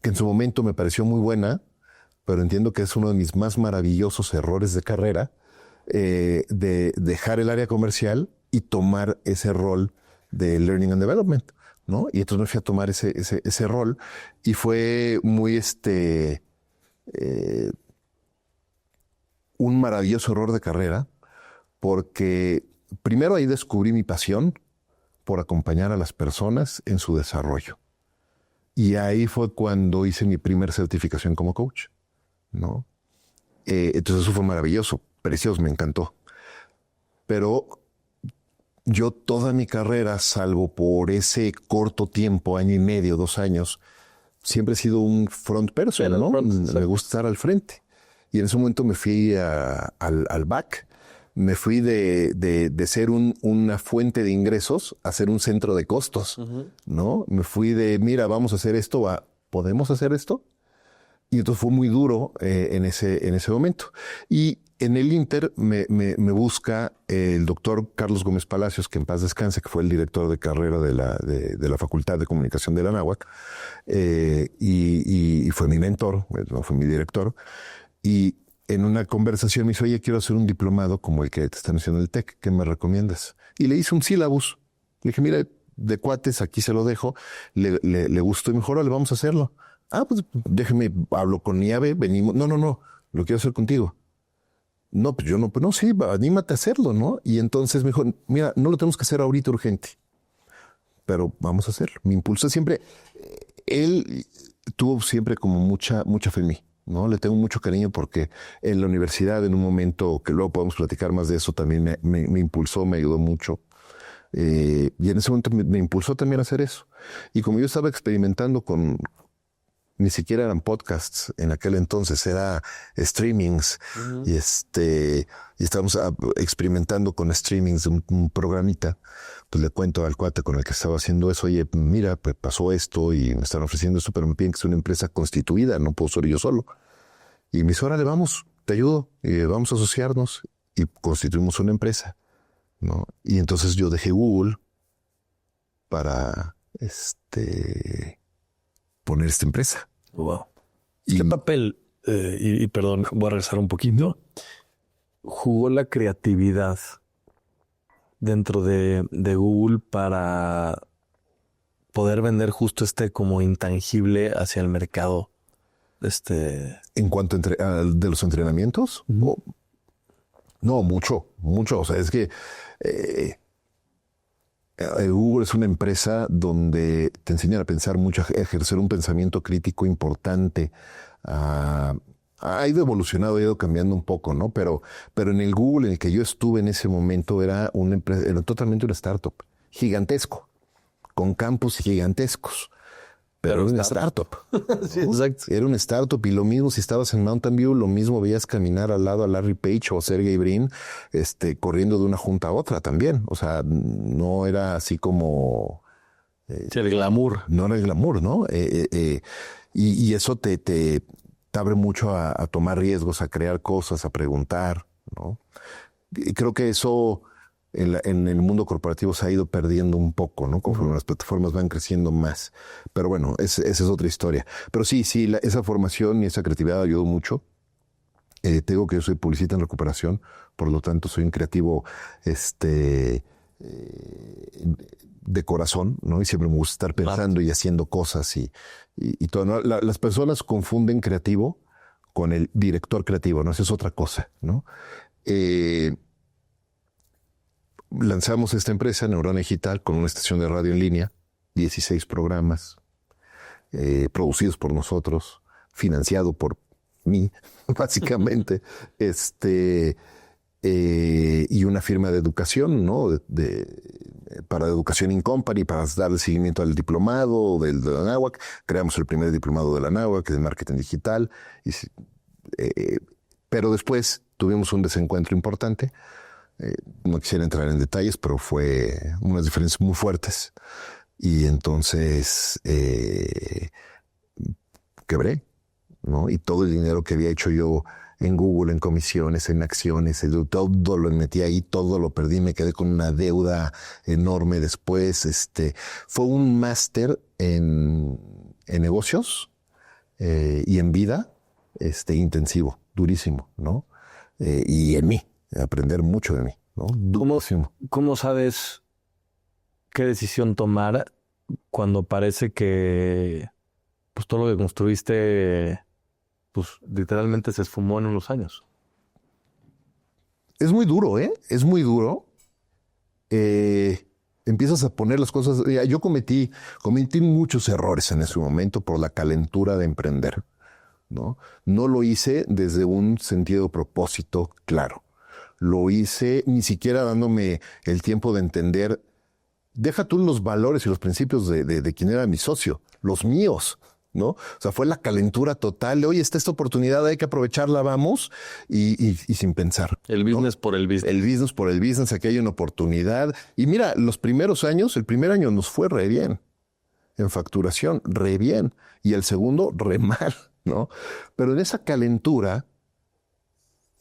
que en su momento me pareció muy buena, pero entiendo que es uno de mis más maravillosos errores de carrera, de dejar el área comercial y tomar ese rol de Learning and Development, ¿no? Y entonces me fui a tomar ese rol y fue muy un maravilloso error de carrera, porque primero ahí descubrí mi pasión por acompañar a las personas en su desarrollo. Y ahí fue cuando hice mi primer certificación como coach, ¿no? Entonces eso fue maravilloso, precioso, me encantó. Pero yo toda mi carrera, salvo por ese corto tiempo, año y medio, 2 años, siempre he sido un front person, ¿no? Me gusta estar al frente. Y en ese momento me fui al back. Me fui de ser una fuente de ingresos a ser un centro de costos, ¿no? Me fui de, mira, vamos a hacer esto, ¿podemos hacer esto? Y entonces fue muy duro en ese momento. Y en el Inter me busca el doctor Carlos Gómez Palacios, que en paz descanse, que fue el director de carrera de la Facultad de Comunicación de la Anáhuac, y fue mi mentor, no fue mi director. Y en una conversación me dice, oye, quiero hacer un diplomado como el que te están haciendo en el TEC, ¿qué me recomiendas? Y le hice un sílabus. Le dije, mira, de cuates, aquí se lo dejo, le gustó y mejor, le vamos a hacerlo. Ah, pues déjeme, hablo con IAB, venimos. No, lo quiero hacer contigo. No, pues yo no, pues no, sí, anímate a hacerlo, ¿no? Y entonces me dijo, mira, no lo tenemos que hacer ahorita urgente, pero vamos a hacerlo. Me impulsó siempre, él tuvo siempre como mucha fe en mí, ¿no? Le tengo mucho cariño porque en la universidad, en un momento que luego podemos platicar más de eso, también me impulsó, me ayudó mucho. Y en ese momento me impulsó también a hacer eso. Y como yo estaba experimentando ni siquiera eran podcasts en aquel entonces, era streamings. Y estábamos experimentando con streamings de un programita. Pues le cuento al cuate con el que estaba haciendo eso, oye, mira, pues pasó esto y me están ofreciendo esto, pero me piden que sea una empresa constituida, no puedo ser yo solo. Y me dice, órale, vamos, te ayudo, y vamos a asociarnos y constituimos una empresa, ¿no? Y entonces yo dejé Google para poner esta empresa. Wow. ¿Qué papel, y perdón, voy a regresar un poquito, jugó la creatividad dentro de Google para poder vender justo como intangible hacia el mercado? En cuanto de los entrenamientos, no, mucho. O sea, es que Google es una empresa donde te enseñan a pensar mucho, a ejercer un pensamiento crítico importante. Ha ido evolucionando, ha ido cambiando un poco, ¿no? Pero en el Google en el que yo estuve en ese momento era una empresa, era totalmente una startup, gigantesco, con campus gigantescos. Pero era una startup. Sí, exacto. Era una startup y lo mismo si estabas en Mountain View, lo mismo veías caminar al lado a Larry Page o Sergey Brin, corriendo de una junta a otra también. O sea, no era así como... el glamour. No era el glamour, ¿no? Y eso te abre mucho a tomar riesgos, a crear cosas, a preguntar, ¿no? Y creo que eso en el mundo corporativo se ha ido perdiendo un poco, ¿no? Conforme las plataformas van creciendo más. Pero bueno, esa es otra historia. Pero sí, esa formación y esa creatividad ayudó mucho. Te digo que yo soy publicista en recuperación, por lo tanto soy un creativo de corazón, ¿no? Y siempre me gusta estar pensando y haciendo cosas y todo, ¿no? Las personas confunden creativo con el director creativo, ¿no? Eso es otra cosa, ¿no? Lanzamos esta empresa, Neurona Digital, con una estación de radio en línea, 16 programas, producidos por nosotros, financiado por mí, básicamente, y una firma de educación, ¿no? Para Educación in Company, para darle seguimiento al diplomado de la NAWAC. Creamos el primer diplomado de la NAWAC, de marketing digital. Pero después tuvimos un desencuentro importante. No quisiera entrar en detalles, pero fue unas diferencias muy fuertes. Y entonces quebré, ¿no? Y todo el dinero que había hecho yo en Google, en comisiones, en acciones, todo lo metí ahí, todo lo perdí, me quedé con una deuda enorme después. Fue un máster en negocios y en vida intensivo, durísimo, ¿no? Y en mí, aprender mucho de mí, ¿no? ¿Cómo sabes qué decisión tomar cuando parece que pues todo lo que construiste pues literalmente se esfumó en unos años? Es muy duro, ¿eh? Es muy duro. Empiezas a poner las cosas. Yo cometí muchos errores en ese momento por la calentura de emprender, ¿no? No lo hice desde un sentido de propósito claro. Lo hice ni siquiera dándome el tiempo de entender. Deja tú los valores y los principios de quien era mi socio, los míos, ¿no? O sea, fue la calentura total de, oye, está esta oportunidad, hay que aprovecharla, vamos, y sin pensar. El business, ¿no? Por el business. El business por el business, aquí hay una oportunidad. Y mira, los primeros años, el primer año nos fue re bien, en facturación, re bien, y el segundo, re mal, ¿no? Pero en esa calentura,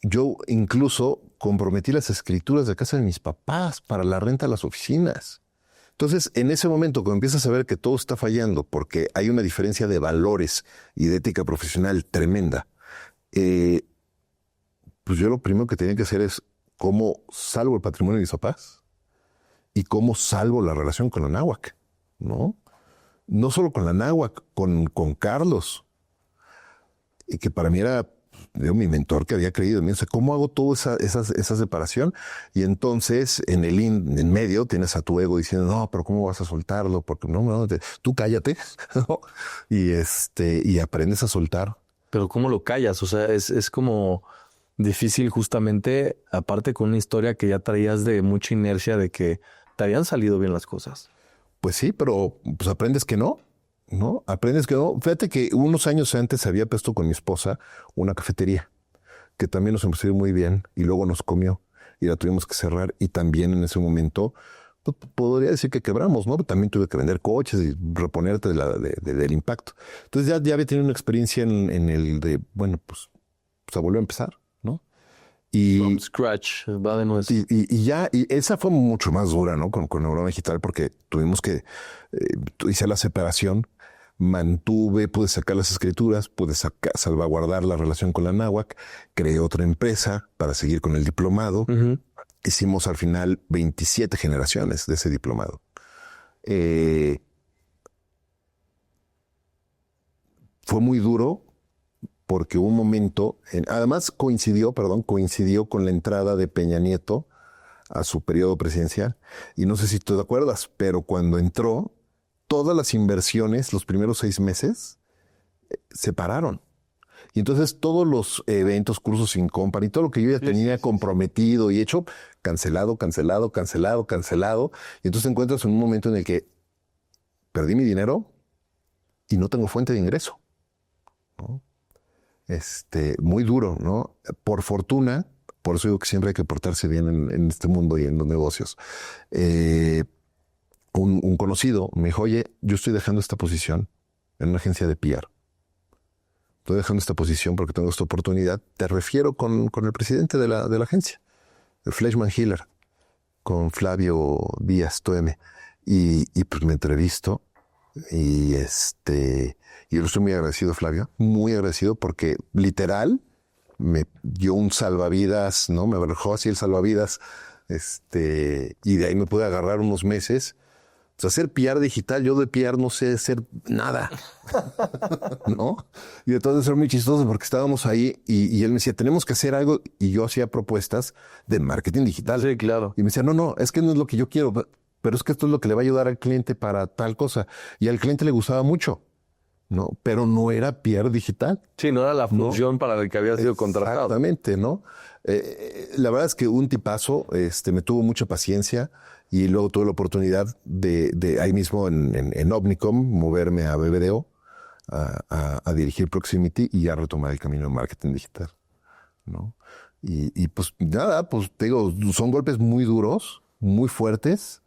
yo incluso comprometí las escrituras de casa de mis papás para la renta de las oficinas. Entonces, en ese momento, cuando empiezas a ver que todo está fallando porque hay una diferencia de valores y de ética profesional tremenda, pues yo lo primero que tenía que hacer es cómo salvo el patrimonio de mis papás y cómo salvo la relación con la NAWAC, ¿no? No solo con la NAWAC, con Carlos, y que para mí era mi mentor que había creído en mí. O sea, ¿cómo hago toda esa separación? Y entonces en medio tienes a tu ego diciendo, no, pero ¿cómo vas a soltarlo? Porque no, tú cállate, ¿no? Y aprendes a soltar. Pero ¿cómo lo callas? O sea, es como difícil justamente, aparte con una historia que ya traías de mucha inercia de que te habían salido bien las cosas. Pues sí, pero pues aprendes que no. ¿No? Aprendes que no. Fíjate que unos años antes había puesto con mi esposa una cafetería que también nos empezó a ir muy bien y luego nos comió y la tuvimos que cerrar y también en ese momento pues, podría decir que quebramos, ¿no? Pero también tuve que vender coches y reponerte del impacto. Entonces ya había tenido una experiencia en el de, bueno, pues a volver a empezar, ¿no? Y from scratch, va de nuevo. Y esa fue mucho más dura, ¿no? Con Neurona Digital porque tuvimos que, hice la separación, pude sacar las escrituras, pude salvaguardar la relación con la NAWAC, creé otra empresa para seguir con el diplomado. Uh-huh. Hicimos al final 27 generaciones de ese diplomado. Fue muy duro porque un momento, además coincidió con la entrada de Peña Nieto a su periodo presidencial. Y no sé si tú te acuerdas, pero cuando entró, todas las inversiones, los primeros 6 meses, se pararon. Y entonces todos los eventos, cursos in company, todo lo que yo ya tenía comprometido y hecho, cancelado. Y entonces te encuentras en un momento en el que perdí mi dinero y no tengo fuente de ingreso, ¿no? Muy duro, ¿no? Por fortuna, por eso digo que siempre hay que portarse bien en este mundo y en los negocios. Un conocido me dijo, oye, yo estoy dejando esta posición en una agencia de PR. Estoy dejando esta posición porque tengo esta oportunidad. Te refiero con el presidente de la agencia, el Fleischmann Hiller. con Flavio Díaz Toeme. Y pues me entrevisto y y yo estoy muy agradecido, Flavio, muy agradecido porque literal me dio un salvavidas, ¿no? Me dejó así el salvavidas, y de ahí me pude agarrar unos meses. O sea, hacer PR digital, yo de PR no sé hacer nada, ¿no? Y entonces era muy chistoso porque estábamos ahí y él me decía, tenemos que hacer algo, y yo hacía propuestas de marketing digital. Sí, claro. Y me decía, no, es que no es lo que yo quiero, pero es que esto es lo que le va a ayudar al cliente para tal cosa. Y al cliente le gustaba mucho, ¿no? Pero no era PR digital. Sí, no era la función para la que había sido contratado. Exactamente, ¿no? La verdad es que un tipazo, me tuvo mucha paciencia y luego tuve la oportunidad de ahí mismo en Omnicom moverme a BBDO a dirigir Proximity y a retomar el camino de marketing digital, ¿no? Y pues nada, pues te digo, son golpes muy duros, muy fuertes,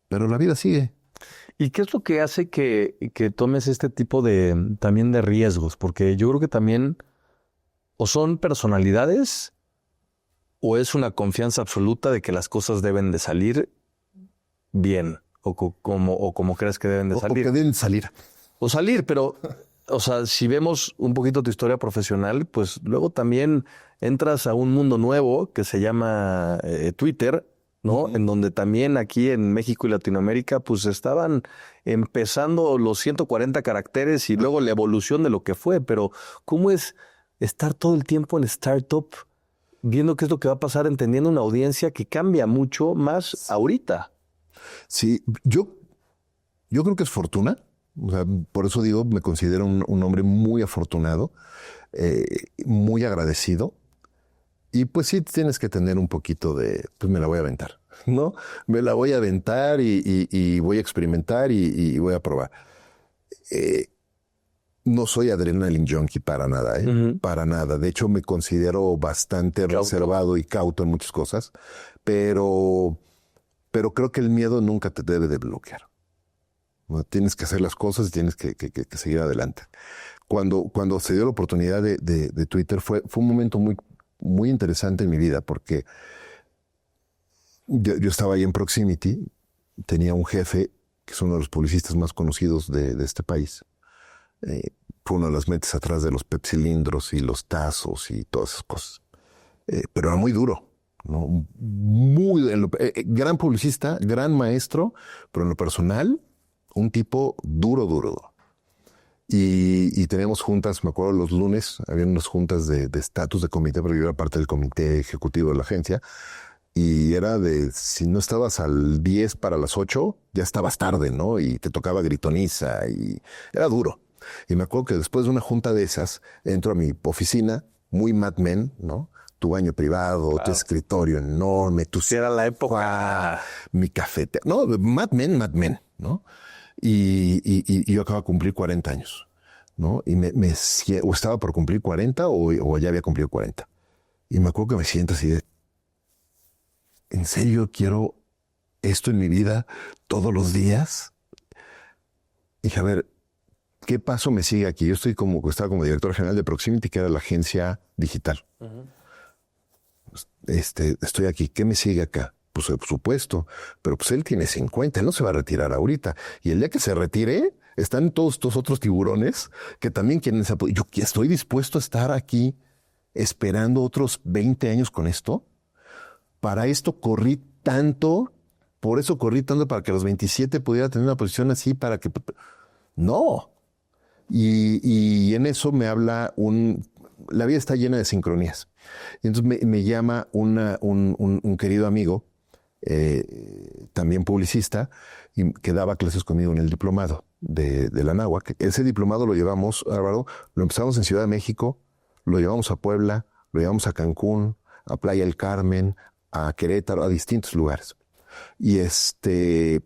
pero la vida sigue. ¿Y qué es lo que hace que tomes este tipo también de riesgos? Porque yo creo que también o son personalidades o es una confianza absoluta de que las cosas deben de salir bien o como crees que deben de salir. O que deben salir. O salir, pero, o sea, si vemos un poquito tu historia profesional, pues luego también entras a un mundo nuevo que se llama Twitter, ¿no? En donde también aquí en México y Latinoamérica, pues estaban empezando los 140 caracteres y luego la evolución de lo que fue. Pero, ¿cómo es estar todo el tiempo en startup, viendo qué es lo que va a pasar, entendiendo una audiencia que cambia mucho más ahorita? Sí, yo creo que es fortuna. O sea, por eso digo, me considero un hombre muy afortunado, muy agradecido. Y pues sí tienes que tener un poquito de, pues me la voy a aventar, ¿no? Me la voy a aventar y voy a experimentar y voy a probar. No soy adrenaline junkie para nada, para nada. De hecho, me considero bastante reservado y cauto en muchas cosas, pero creo que el miedo nunca te debe de bloquear. ¿No? Tienes que hacer las cosas y tienes que seguir adelante. Cuando se dio la oportunidad de Twitter fue un momento muy, muy interesante en mi vida porque yo estaba ahí en Proximity, tenía un jefe que es uno de los publicistas más conocidos de este país. Fue uno de las mentes atrás de los pepsilindros y los tazos y todas esas cosas. Pero era muy duro, ¿no? Gran publicista, gran maestro, pero en lo personal, un tipo duro. Y teníamos juntas, me acuerdo los lunes, había unas juntas de estatus de comité, pero yo era parte del comité ejecutivo de la agencia. Y era si no estabas al 10 para las 8, ya estabas tarde, ¿no? Y te tocaba gritoniza y era duro. Y me acuerdo que después de una junta de esas, entro a mi oficina, muy Mad Men, ¿no? Tu baño privado, claro. Tu escritorio enorme, Si era la época. Mi cafete. No, Mad Men, ¿no? Y yo acabo de cumplir 40 años, ¿no? Y o estaba por cumplir 40 o ya había cumplido 40. Y me acuerdo que me siento así de, ¿en serio quiero esto en mi vida todos los días? Y dije, a ver, ¿qué paso me sigue aquí? Yo estaba como director general de Proximity, que era la agencia digital. Uh-huh. Estoy aquí. ¿Qué me sigue acá? Pues por supuesto, pero pues él tiene 50, él no se va a retirar ahorita. Y el día que se retire, están todos estos otros tiburones que también quieren esa... Yo estoy dispuesto a estar aquí esperando otros 20 años con esto. Para esto corrí tanto, por eso corrí tanto para que a los 27 pudiera tener una posición así, para que... No. Y en eso me habla la vida está llena de sincronías. Y entonces me llama un querido amigo, también publicista, y que daba clases conmigo en el diplomado de la Anáhuac. Ese diplomado lo llevamos, Álvaro, lo empezamos en Ciudad de México, lo llevamos a Puebla, lo llevamos a Cancún, a Playa del Carmen, a Querétaro, a distintos lugares. Y entonces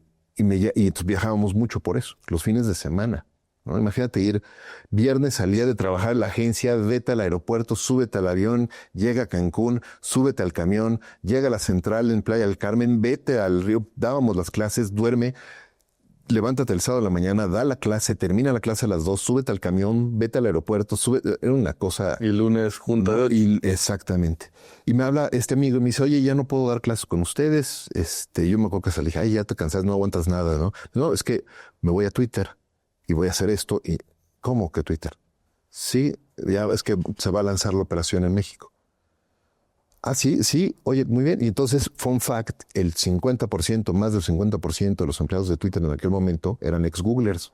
viajábamos mucho por eso, los fines de semana, ¿no? Imagínate ir viernes, salía de trabajar en la agencia, vete al aeropuerto, súbete al avión, llega a Cancún, súbete al camión, llega a la central en Playa del Carmen, vete al río, dábamos las clases, duerme. levántate el sábado de la mañana, da la clase, termina la clase a las 2, súbete al camión, vete al aeropuerto, era una cosa. Y lunes junta de 8. Exactamente. Y me habla este amigo y me dice, oye, ya no puedo dar clases con ustedes. Yo me acuerdo que salí, ay, ya te cansas, no aguantas nada, ¿no? No, es que me voy a Twitter y voy a hacer esto. Y ¿cómo que Twitter? Sí, ya es que se va a lanzar la operación en México. Ah, sí, oye, muy bien. Y entonces, fun fact, el 50%, más del 50% de los empleados de Twitter en aquel momento eran ex-Googlers.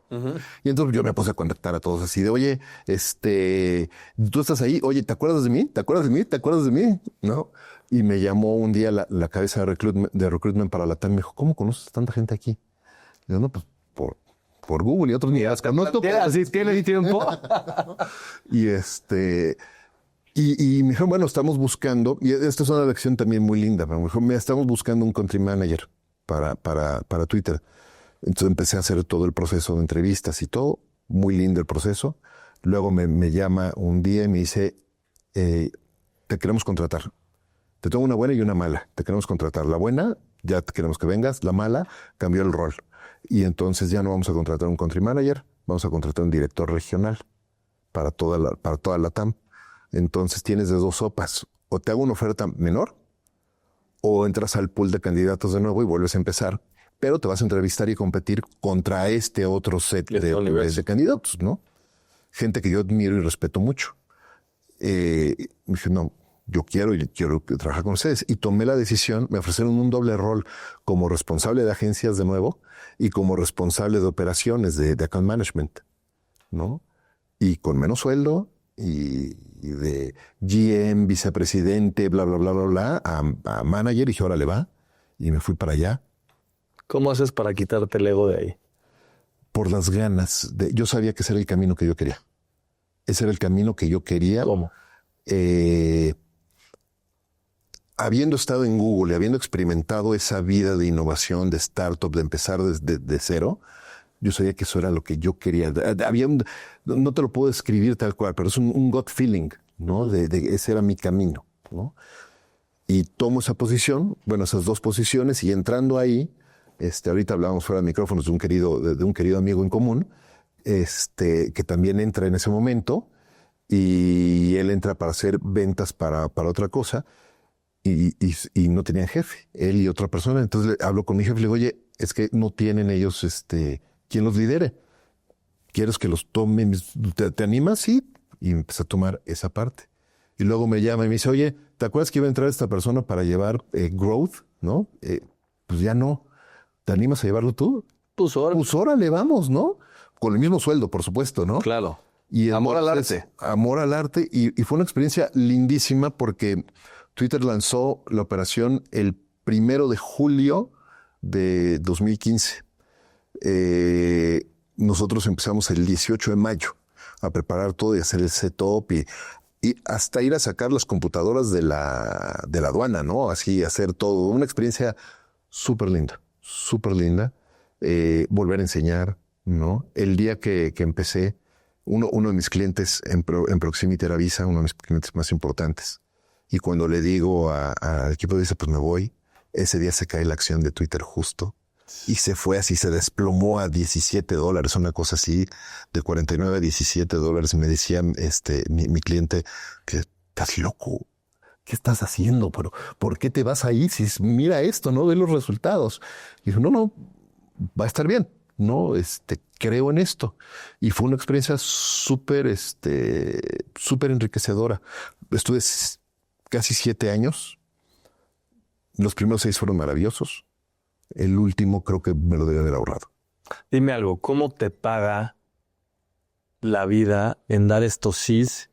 Y entonces yo me puse a contactar a todos así de, oye, tú estás ahí, oye, ¿te acuerdas de mí? ¿Te acuerdas de mí? ¿Te acuerdas de mí? ¿No? Y me llamó un día la cabeza de recruitment para la TAM y me dijo, ¿cómo conoces tanta gente aquí? Y yo, no, pues por Google y otros ni las conozco. Así tiene tiempo. Y me dijeron, bueno, estamos buscando, y esta es una lección también muy linda, me dijo, estamos buscando un country manager para Twitter. Entonces empecé a hacer todo el proceso de entrevistas y todo, muy lindo el proceso. Luego me llama un día y me dice, te queremos contratar. Te tengo una buena y una mala. Te queremos contratar. La buena, ya queremos que vengas. La mala, cambió el rol. Y entonces ya no vamos a contratar un country manager, vamos a contratar un director regional para toda la TAM. Entonces tienes de dos sopas. O te hago una oferta menor o entras al pool de candidatos de nuevo y vuelves a empezar. Pero te vas a entrevistar y competir contra este otro set de candidatos, ¿no? Gente que yo admiro y respeto mucho. Me dije, no, yo quiero trabajar con ustedes. Y tomé la decisión, me ofrecieron un doble rol como responsable de agencias de nuevo y como responsable de operaciones de account management, ¿no? Y con menos sueldo y de GM, vicepresidente, bla, bla, bla, bla, bla, a manager. Y dije, órale, va. Y me fui para allá. ¿Cómo haces para quitarte el ego de ahí? Por las ganas. Yo sabía que ese era el camino que yo quería. Ese era el camino que yo quería. ¿Cómo? Habiendo estado en Google y habiendo experimentado esa vida de innovación, de startup, de empezar de cero, yo sabía que eso era lo que yo quería. No te lo puedo describir tal cual, pero es un gut feeling, ¿no? Ese era mi camino, ¿no? Y tomo esa posición, bueno, esas dos posiciones, y entrando ahí, ahorita hablábamos fuera de micrófonos de un querido amigo en común, que también entra en ese momento, y él entra para hacer ventas para otra cosa, y no tenían jefe, él y otra persona. Entonces hablo con mi jefe y le digo, oye, es que no tienen ellos quien los lidere. ¿Quieres que los tomen? ¿Te animas? Sí. Y empecé a tomar esa parte. Y luego me llama y me dice, oye, ¿te acuerdas que iba a entrar esta persona para llevar growth? ¿No? Pues ya no. ¿Te animas a llevarlo tú? Pues órale, vamos, ¿no? Con el mismo sueldo, por supuesto, ¿no? Claro. Y amor al arte. Amor al arte. Y fue una experiencia lindísima porque Twitter lanzó la operación el 1 de julio de 2015. Nosotros empezamos el 18 de mayo a preparar todo y hacer el setup y hasta ir a sacar las computadoras de la aduana, ¿no? Así hacer todo. Una experiencia súper linda, súper linda. Volver a enseñar, ¿no? El día que empecé, uno de mis clientes en Proximity era Visa, uno de mis clientes más importantes. Y cuando le digo al equipo de Visa, pues me voy, ese día se cae la acción de Twitter justo. Y se fue así, se desplomó a $17, una cosa así, de 49 a $17. Y me decía mi cliente, que estás loco, ¿qué estás haciendo? Pero ¿por qué te vas ahí? Si mira esto, ¿no? Ve los resultados. Y dijo, no, va a estar bien, ¿no? Creo en esto. Y fue una experiencia súper enriquecedora. Estuve casi 7 años. Los primeros 6 fueron maravillosos. El último creo que me lo debe haber ahorrado. Dime algo, ¿cómo te paga la vida en dar estos sís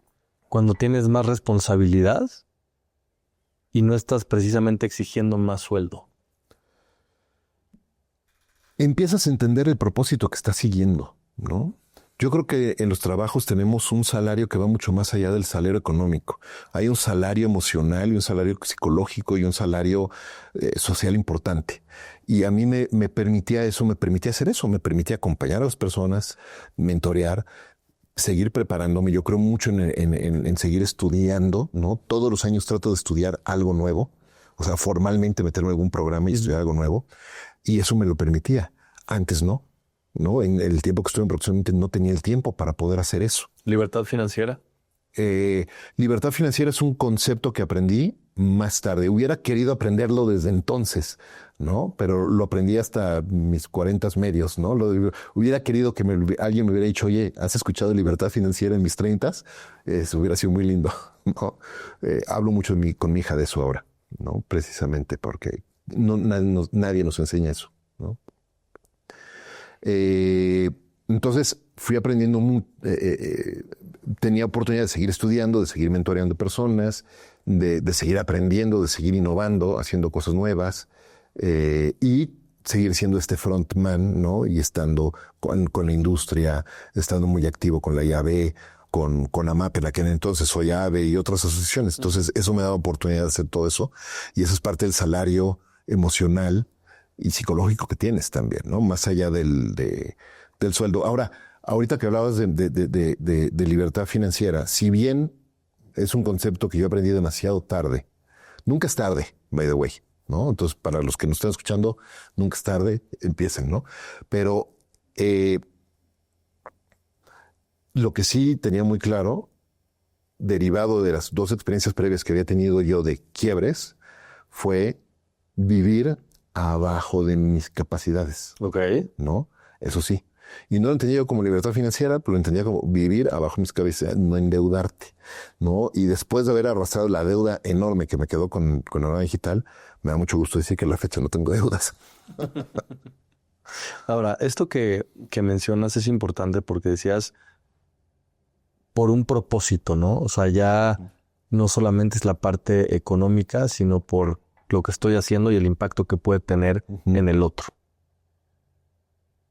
cuando tienes más responsabilidad y no estás precisamente exigiendo más sueldo? Empiezas a entender el propósito que estás siguiendo, ¿no? Yo creo que en los trabajos tenemos un salario que va mucho más allá del salario económico. Hay un salario emocional y un salario psicológico y un salario social importante. Y a mí me permitía eso, me permitía hacer eso, me permitía acompañar a las personas, mentorear, seguir preparándome. Yo creo mucho en seguir estudiando, ¿no? Todos los años trato de estudiar algo nuevo, o sea, formalmente meterme en algún programa y estudiar algo nuevo. Y eso me lo permitía. Antes no. ¿no? En el tiempo que estuve en producción no tenía el tiempo para poder hacer eso. ¿Libertad financiera? Libertad financiera es un concepto que aprendí más tarde. Hubiera querido aprenderlo desde entonces, ¿no? Pero lo aprendí hasta mis 40 medios, ¿no? Hubiera querido que alguien me hubiera dicho, oye, ¿has escuchado libertad financiera en mis 30? Eso hubiera sido muy lindo, ¿no? Hablo mucho con mi hija de eso ahora, ¿no? Precisamente porque nadie nos enseña eso, ¿no? Entonces fui aprendiendo, tenía oportunidad de seguir estudiando, de seguir mentoreando personas, de seguir aprendiendo, de seguir innovando, haciendo cosas nuevas y seguir siendo este frontman, ¿no? Y estando con la industria, estando muy activo con la IAB, con AMAP, en aquel entonces soy AVE y otras asociaciones. Entonces eso me da oportunidad de hacer todo eso y eso es parte del salario emocional y psicológico que tienes también, ¿no? Más allá del sueldo. Ahora, ahorita que hablabas de libertad financiera, si bien es un concepto que yo aprendí demasiado tarde, nunca es tarde, by the way, ¿no? Entonces, para los que nos están escuchando, nunca es tarde, empiecen, ¿no? Pero lo que sí tenía muy claro, derivado de las 2 experiencias previas que había tenido yo de quiebres, fue vivir abajo de mis capacidades. Ok. ¿No? Eso sí. Y no lo entendía yo como libertad financiera, pero lo entendía como vivir abajo de mis capacidades, no endeudarte, ¿no? Y después de haber arrastrado la deuda enorme que me quedó con Aurora Digital, me da mucho gusto decir que a la fecha no tengo deudas. Ahora, esto que mencionas es importante porque decías por un propósito, ¿no? O sea, ya no solamente es la parte económica, sino por lo que estoy haciendo y el impacto que puede tener en el otro.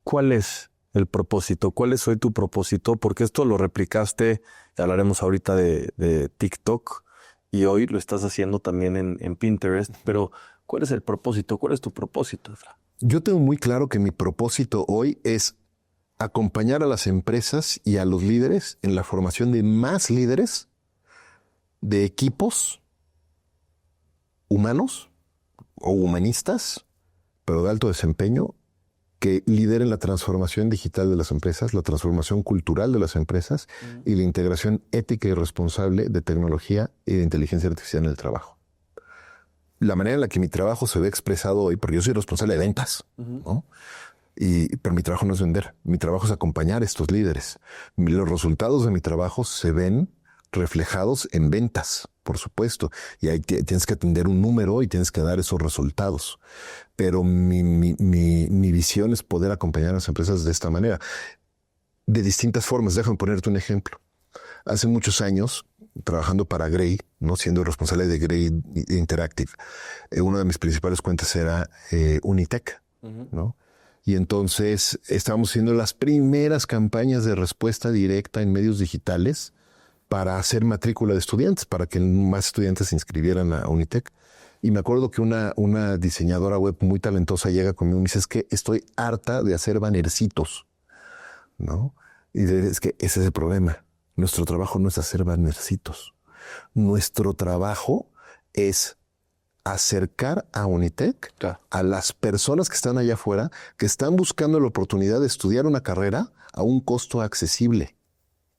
¿Cuál es el propósito? ¿Cuál es hoy tu propósito? Porque esto lo replicaste, hablaremos ahorita de TikTok, y hoy lo estás haciendo también en Pinterest, pero ¿cuál es el propósito? ¿Cuál es tu propósito, Efra? Yo tengo muy claro que mi propósito hoy es acompañar a las empresas y a los líderes en la formación de más líderes, de equipos humanos o humanistas, pero de alto desempeño, que lideren la transformación digital de las empresas, la transformación cultural de las empresas y la integración ética y responsable de tecnología y de inteligencia artificial en el trabajo. La manera en la que mi trabajo se ve expresado hoy, porque yo soy responsable de ventas, ¿no? Pero mi trabajo no es vender, mi trabajo es acompañar a estos líderes. Los resultados de mi trabajo se ven reflejados en ventas, por supuesto, y ahí tienes que atender un número y tienes que dar esos resultados. Pero mi visión es poder acompañar a las empresas de esta manera, de distintas formas. Déjame ponerte un ejemplo. Hace muchos años, trabajando para Grey, ¿no? Siendo responsable de Grey Interactive, una de mis principales cuentas era Unitec, ¿no? Y entonces estábamos haciendo las primeras campañas de respuesta directa en medios digitales para hacer matrícula de estudiantes, para que más estudiantes se inscribieran a Unitec. Y me acuerdo que una diseñadora web muy talentosa llega conmigo y me dice, es que estoy harta de hacer bannercitos, ¿no? Y es que ese es el problema. Nuestro trabajo no es hacer bannercitos. Nuestro trabajo es acercar a Unitec a las personas que están allá afuera, que están buscando la oportunidad de estudiar una carrera a un costo accesible.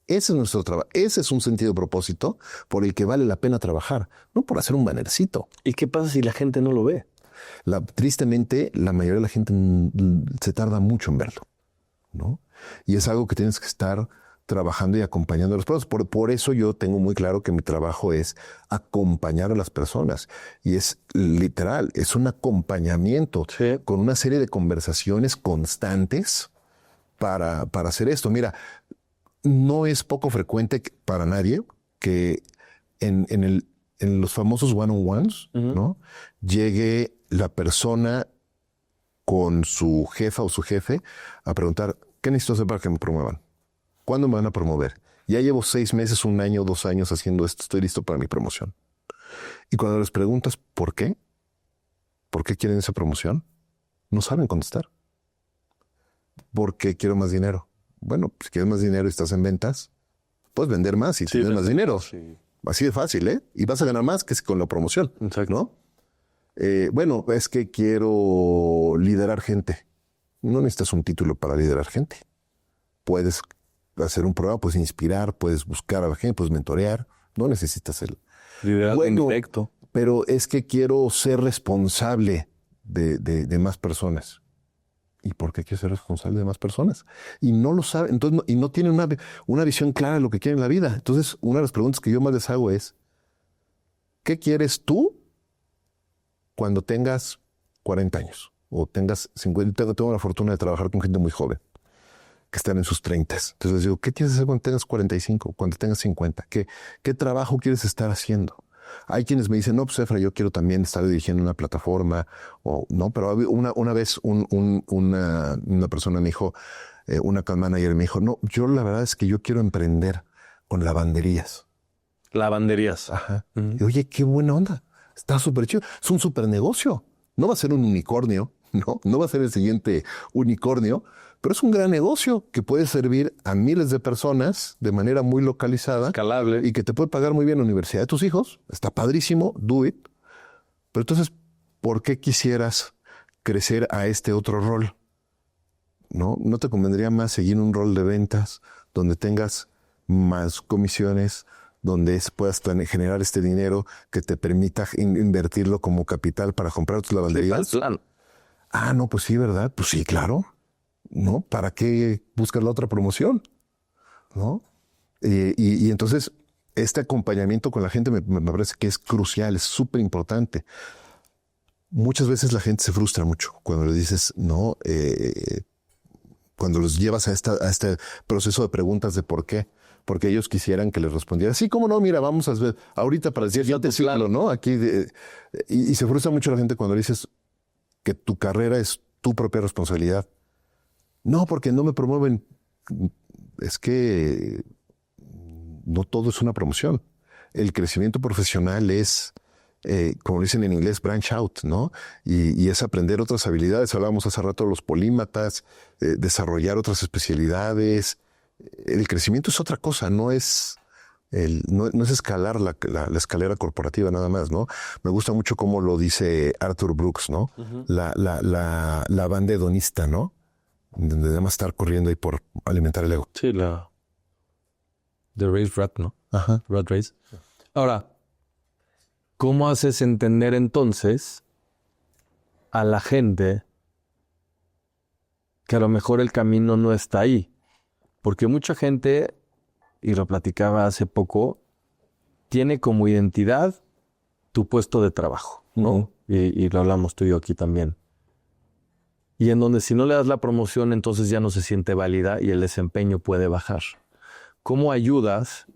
Ese es nuestro trabajo. Ese es un sentido de propósito por el que vale la pena trabajar, no por hacer un bannercito. ¿Y qué pasa si la gente no lo ve? Tristemente, la mayoría de la gente se tarda mucho en verlo, ¿no? Y es algo que tienes que estar trabajando y acompañando a las personas. Por eso yo tengo muy claro que mi trabajo es acompañar a las personas. Y es literal, es un acompañamiento con una serie de conversaciones constantes para hacer esto. Mira, no es poco frecuente para nadie que en los famosos one-on-ones, ¿no? Llegue la persona con su jefa o su jefe a preguntar, ¿qué necesito hacer para que me promuevan? ¿Cuándo me van a promover? Ya llevo 6 meses, 1 año, 2 años haciendo esto, estoy listo para mi promoción. Y cuando les preguntas ¿por qué quieren esa promoción? No saben contestar. Porque quiero más dinero. Bueno, si quieres más dinero y estás en ventas, puedes vender más y tienes más dinero. Sí. Así de fácil, ¿eh? Y vas a ganar más que con la promoción. Exacto. ¿No? Bueno, es que quiero liderar gente. No necesitas un título para liderar gente. Puedes hacer un programa, puedes inspirar, puedes buscar a la gente, puedes mentorear. No necesitas el Liderazgo indirecto. Pero es que quiero ser responsable de más personas. ¿Y por qué quiero ser responsable de más personas? Y no lo sabe, entonces y no tiene una visión clara de lo que quiere en la vida. Entonces, una de las preguntas que yo más les hago es, ¿qué quieres tú cuando tengas 40 años? O tengas 50. Tengo la fortuna de trabajar con gente muy joven, que están en sus 30. Entonces les digo, ¿qué quieres hacer cuando tengas 45? Cuando tengas 50? ¿Qué trabajo quieres estar haciendo? Hay quienes me dicen, no, pues Efra, yo quiero también estar dirigiendo una plataforma. O no, pero una vez una persona me dijo, una account manager me dijo, no, yo la verdad es que yo quiero emprender con lavanderías. Lavanderías. Ajá. Y, oye, qué buena onda. Está súper chido. Es un súper negocio. No va a ser un unicornio, no va a ser el siguiente unicornio, pero es un gran negocio que puede servir a miles de personas de manera muy localizada. Escalable. Y que te puede pagar muy bien la universidad de tus hijos. Está padrísimo, do it. Pero entonces, ¿por qué quisieras crecer a este otro rol? ¿No te convendría más seguir un rol de ventas donde tengas más comisiones, donde puedas generar este dinero que te permita invertirlo como capital para comprar tus lavanderías? Plan. Ah, no, pues sí, ¿verdad? Pues sí, claro. ¿No? ¿Para qué buscas la otra promoción? ¿No? Y entonces, este acompañamiento con la gente me parece que es crucial, es súper importante. Muchas veces la gente se frustra mucho cuando le dices, no, cuando los llevas a este proceso de preguntas de por qué. Porque ellos quisieran que les respondiera, sí, cómo no, mira, vamos a ver ahorita para decir, ya te ciclo, ¿no? Aquí, y se frustra mucho la gente cuando le dices que tu carrera es tu propia responsabilidad. No, porque no me promueven. Es que no todo es una promoción. El crecimiento profesional es, como dicen en inglés, branch out, ¿no? Y es aprender otras habilidades. Hablábamos hace rato de los polímatas, desarrollar otras especialidades. El crecimiento es otra cosa, no es escalar la escalera corporativa nada más, ¿no? Me gusta mucho cómo lo dice Arthur Brooks, ¿no? Uh-huh. La banda hedonista, ¿no? Donde debemos estar corriendo ahí por alimentar el ego. Sí, The Race Rat, ¿no? Ajá. Rat Race. Ahora, ¿cómo haces entender entonces a la gente que a lo mejor el camino no está ahí? Porque mucha gente, y lo platicaba hace poco, tiene como identidad tu puesto de trabajo, ¿no? Uh-huh. Y lo hablamos tú y yo aquí también. Y en donde si no le das la promoción, entonces ya no se siente válida y el desempeño puede bajar. ¿Cómo ayudas,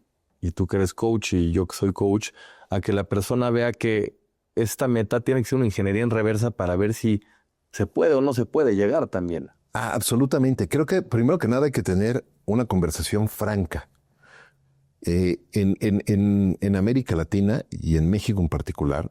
y tú que eres coach y yo que soy coach, a que la persona vea que esta meta tiene que ser una ingeniería en reversa para ver si se puede o no se puede llegar también? Ah, absolutamente. Creo que primero que nada hay que tener una conversación franca. En América Latina y en México en particular,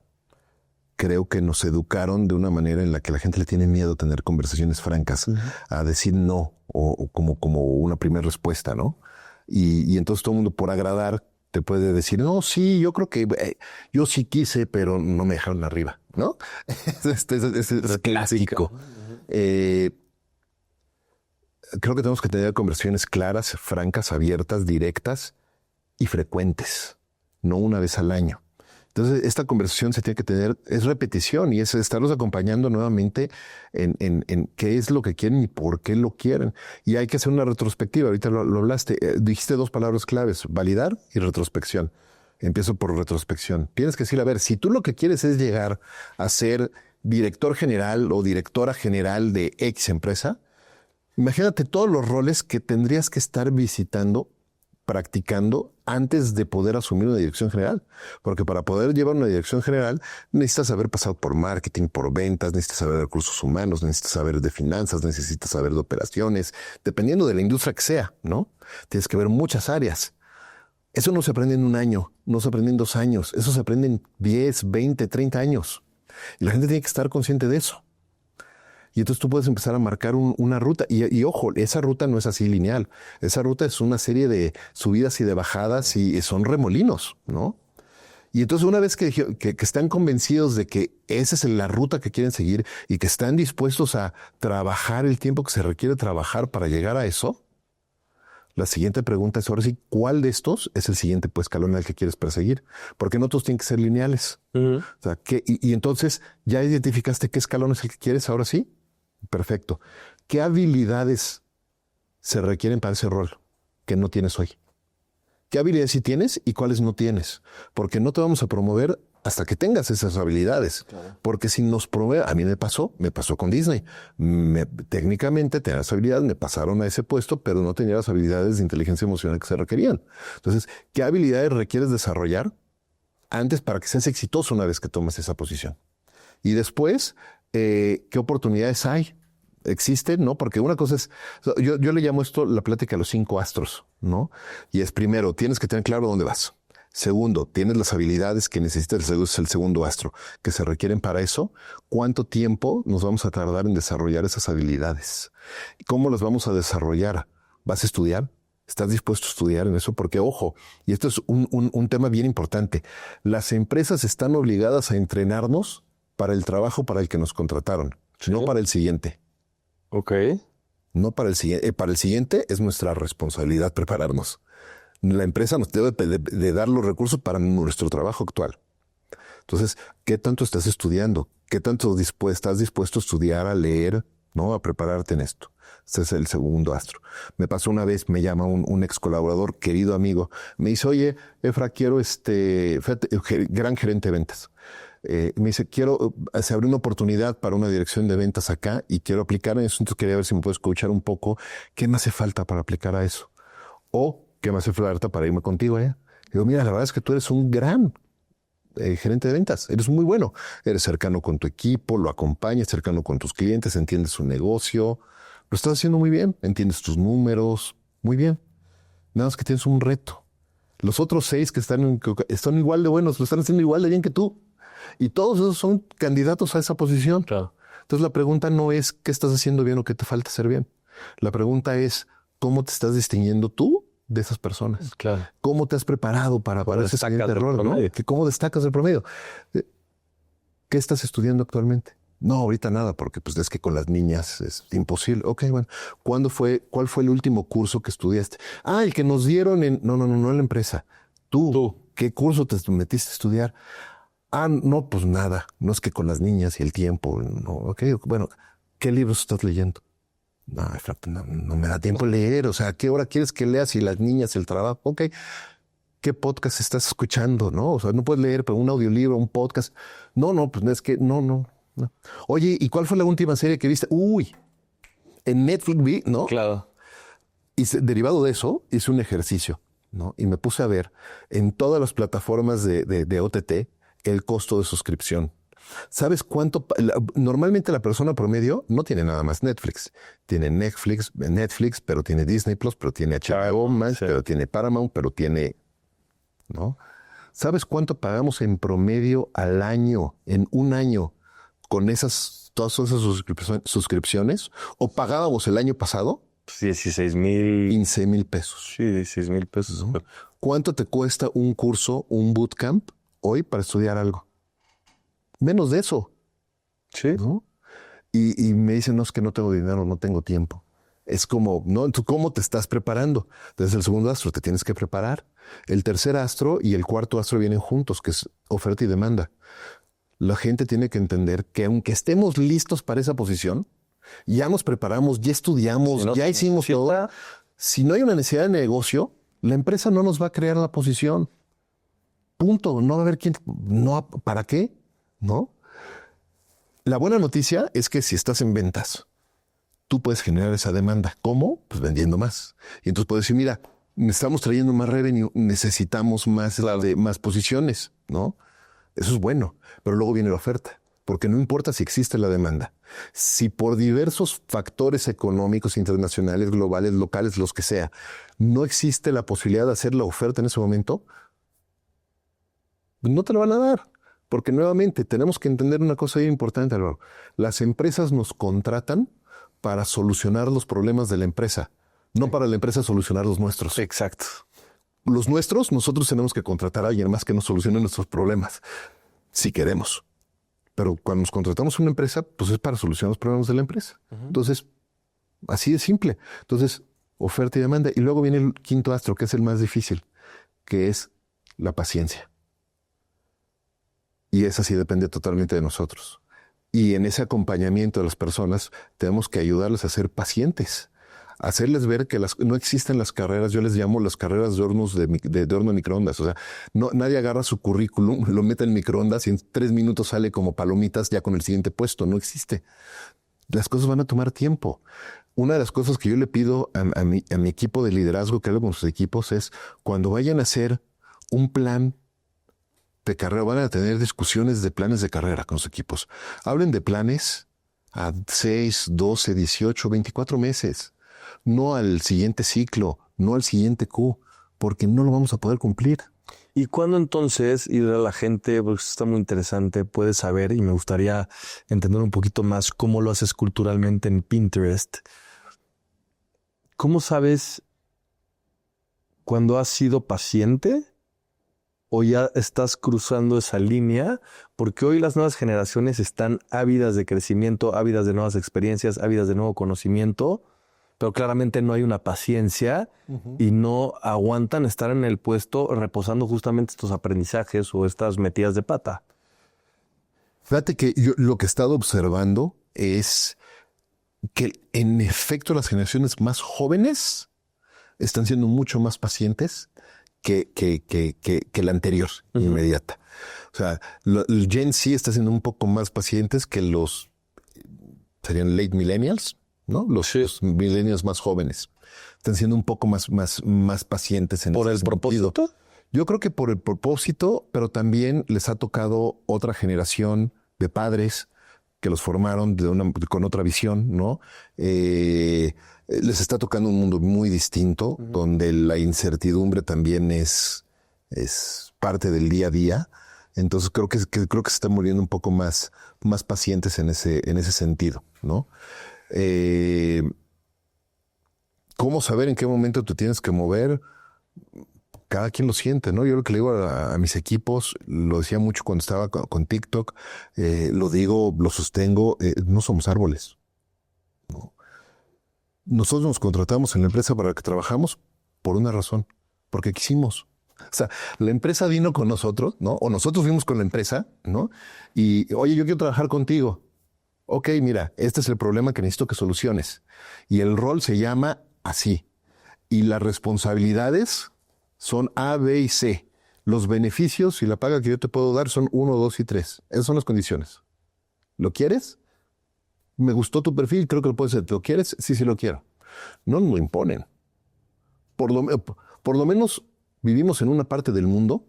creo que nos educaron de una manera en la que la gente le tiene miedo a tener conversaciones francas, uh-huh, a decir no o como una primera respuesta, ¿no? Y entonces todo el mundo por agradar te puede decir, no, sí, yo creo que yo sí quise, pero no me dejaron arriba, ¿no? es clásico. Uh-huh. Creo que tenemos que tener conversaciones claras, francas, abiertas, directas y frecuentes, no una vez al año. Entonces, esta conversación se tiene que tener, es repetición y es estarlos acompañando nuevamente en qué es lo que quieren y por qué lo quieren. Y hay que hacer una retrospectiva. Ahorita lo hablaste, dijiste dos palabras claves, validar y retrospección. Empiezo por retrospección. Tienes que decir, a ver, si tú lo que quieres es llegar a ser director general o directora general de X empresa, imagínate todos los roles que tendrías que estar visitando, practicando antes de poder asumir una dirección general. Porque para poder llevar una dirección general necesitas haber pasado por marketing, por ventas, necesitas saber de recursos humanos, necesitas saber de finanzas, necesitas saber de operaciones, dependiendo de la industria que sea, ¿no? Tienes que ver muchas áreas. Eso no se aprende en un año, no se aprende en 2 años, eso se aprende en 10, 20, 30 años. Y la gente tiene que estar consciente de eso. Y entonces tú puedes empezar a marcar una ruta. Y ojo, esa ruta no es así lineal. Esa ruta es una serie de subidas y de bajadas y son remolinos, ¿no? Y entonces una vez que están convencidos de que esa es la ruta que quieren seguir y que están dispuestos a trabajar el tiempo que se requiere trabajar para llegar a eso, la siguiente pregunta es ahora sí, ¿cuál de estos es el siguiente escalón al que quieres perseguir? Porque no todos tienen que ser lineales. O sea, y entonces ya identificaste qué escalón es el que quieres, ahora sí. Perfecto. ¿Qué habilidades se requieren para ese rol que no tienes hoy? ¿Qué habilidades sí tienes y cuáles no tienes? Porque no te vamos a promover hasta que tengas esas habilidades. Claro. Porque si nos promueve, a mí me pasó con Disney. Técnicamente tenía las habilidades, me pasaron a ese puesto, pero no tenía las habilidades de inteligencia emocional que se requerían. Entonces, ¿qué habilidades requieres desarrollar antes para que seas exitoso una vez que tomes esa posición? Y después, ¿qué oportunidades hay? ¿Existen? ¿No? Porque una cosa es, yo le llamo esto la plática de los 5 astros, ¿no? Y es primero, tienes que tener claro dónde vas. Segundo, tienes las habilidades que necesitas, es el segundo astro, que se requieren para eso. ¿Cuánto tiempo nos vamos a tardar en desarrollar esas habilidades? ¿Cómo las vamos a desarrollar? ¿Vas a estudiar? ¿Estás dispuesto a estudiar en eso? Porque, ojo, y esto es un tema bien importante, las empresas están obligadas a entrenarnos para el trabajo para el que nos contrataron, no para el siguiente. Ok. No para el siguiente. Para el siguiente es nuestra responsabilidad prepararnos. La empresa nos debe de dar los recursos para nuestro trabajo actual. Entonces, ¿qué tanto estás estudiando? ¿Qué tanto estás dispuesto a estudiar, a leer, ¿no? A prepararte en esto. Este es el segundo astro. Me pasó una vez, me llama un ex colaborador, querido amigo. Me dice, oye, Efra, quiero gran gerente de ventas. Me dice, se abrió una oportunidad para una dirección de ventas acá y quiero aplicar en eso. Entonces quería ver si me puedes escuchar un poco qué me hace falta para aplicar a eso. O qué me hace falta para irme contigo allá. Digo, mira, la verdad es que tú eres un gran gerente de ventas. Eres muy bueno. Eres cercano con tu equipo, lo acompañas, cercano con tus clientes, entiendes su negocio. Lo estás haciendo muy bien. Entiendes tus números. Muy bien. Nada más que tienes un reto. Los otros 6 que están igual de buenos, lo están haciendo igual de bien que tú. Y todos esos son candidatos a esa posición. Claro. Entonces la pregunta no es qué estás haciendo bien o qué te falta hacer bien. La pregunta es cómo te estás distinguiendo tú de esas personas. Claro. ¿Cómo te has preparado para ese siguiente error? ¿No? ¿Cómo destacas el promedio? ¿Qué estás estudiando actualmente? No, ahorita nada, porque pues es que con las niñas es imposible. Ok, bueno. ¿Cuál fue el último curso que estudiaste? Ah, el que nos dieron en... No en la empresa. Tú. ¿Qué curso te metiste a estudiar? Ah, no, pues nada. No es que con las niñas y el tiempo. No, ok, bueno. ¿Qué libros estás leyendo? No me da tiempo leer. O sea, ¿a qué hora quieres que leas? Y las niñas, el trabajo. Ok. ¿Qué podcast estás escuchando? ¿No? O sea, no puedes leer, pero un audiolibro, un podcast. No, pues es que no. Oye, ¿y cuál fue la última serie que viste? Uy, en Netflix vi, ¿no? Claro. Y derivado de eso, hice un ejercicio, ¿no? Y me puse a ver en todas las plataformas de OTT el costo de suscripción. ¿Sabes cuánto? Normalmente la persona promedio no tiene nada más Netflix. Tiene Netflix, pero tiene Disney Plus, pero tiene HBO Max, sí. Pero tiene Paramount, pero tiene, ¿no? ¿Sabes cuánto pagamos en promedio al año, en un año, con todas esas suscripciones? ¿O pagábamos el año pasado? 16,000. 15,000 pesos. Sí, 16,000 pesos. ¿No? ¿Cuánto te cuesta un curso, un bootcamp hoy para estudiar algo? Menos de eso. Sí. ¿No? Y me dicen, no, es que no tengo dinero, no tengo tiempo. Es como, ¿no? ¿Tú cómo te estás preparando? Desde el segundo astro te tienes que preparar. El tercer astro y el cuarto astro vienen juntos, que es oferta y demanda. La gente tiene que entender que aunque estemos listos para esa posición, ya nos preparamos, ya estudiamos, ya hicimos todo. Si no hay una necesidad de negocio, la empresa no nos va a crear la posición. Punto. No va a haber quién. No, ¿para qué? ¿No? La buena noticia es que si estás en ventas, tú puedes generar esa demanda. ¿Cómo? Pues vendiendo más. Y entonces puedes decir, mira, estamos trayendo más revenue, necesitamos más posiciones, ¿no? Eso es bueno, pero luego viene la oferta, porque no importa si existe la demanda. Si por diversos factores económicos, internacionales, globales, locales, los que sea, no existe la posibilidad de hacer la oferta en ese momento, no te la van a dar. Porque nuevamente tenemos que entender una cosa bien importante, Álvaro. Las empresas nos contratan para solucionar los problemas de la empresa, no para la empresa solucionar los nuestros. Exacto. los nuestros, nosotros tenemos que contratar a alguien más que nos solucione nuestros problemas, si queremos. Pero cuando nos contratamos una empresa, pues es para solucionar los problemas de la empresa. Entonces, así de simple. Entonces, oferta y demanda. Y luego viene el quinto astro, que es el más difícil, que es la paciencia. Y esa sí depende totalmente de nosotros. Y en ese acompañamiento de las personas, tenemos que ayudarles a ser pacientes. Hacerles ver que no existen las carreras, yo les llamo las carreras de horno de microondas. O sea, nadie agarra su currículum, lo mete en microondas y en 3 minutos sale como palomitas ya con el siguiente puesto. No existe. Las cosas van a tomar tiempo. Una de las cosas que yo le pido a mi equipo de liderazgo, que hago con sus equipos, es cuando vayan a hacer un plan de carrera, van a tener discusiones de planes de carrera con sus equipos. Hablen de planes a 6, 12, 18, 24 meses. No al siguiente ciclo, no al siguiente Q, porque no lo vamos a poder cumplir. ¿Y cuándo entonces ir a la gente, porque está muy interesante, puedes saber, y me gustaría entender un poquito más cómo lo haces culturalmente en Pinterest? ¿Cómo sabes cuando has sido paciente o ya estás cruzando esa línea? Porque hoy las nuevas generaciones están ávidas de crecimiento, ávidas de nuevas experiencias, ávidas de nuevo conocimiento, pero claramente no hay una paciencia y no aguantan estar en el puesto reposando justamente estos aprendizajes o estas metidas de pata. Fíjate que yo lo que he estado observando es que en efecto las generaciones más jóvenes están siendo mucho más pacientes que la anterior, inmediata. O sea, el Gen Z está siendo un poco más pacientes que serían late millennials, ¿no? Los millennials más jóvenes están siendo un poco más pacientes en ¿Por el propósito? Yo creo que por el propósito, pero también les ha tocado otra generación de padres que los formaron con otra visión, ¿no? Les está tocando un mundo muy distinto, donde la incertidumbre también es parte del día a día. Entonces creo que se están volviendo un poco más pacientes en ese sentido, ¿no? ¿Cómo saber en qué momento te tienes que mover? Cada quien lo siente, ¿no? Yo lo que le digo a mis equipos, lo decía mucho cuando estaba con TikTok, lo digo, lo sostengo, no somos árboles, ¿no? Nosotros nos contratamos en la empresa para la que trabajamos por una razón, porque quisimos. O sea, la empresa vino con nosotros, ¿no? O nosotros fuimos con la empresa, ¿no? Y, oye, yo quiero trabajar contigo. Ok, mira, este es el problema que necesito que soluciones. Y el rol se llama así. Y las responsabilidades son A, B y C. Los beneficios y la paga que yo te puedo dar son 1, 2 y 3. Esas son las condiciones. ¿Lo quieres? Me gustó tu perfil, creo que lo puedes hacer. ¿Lo quieres? Sí, sí lo quiero. No nos lo imponen. Por lo menos vivimos en una parte del mundo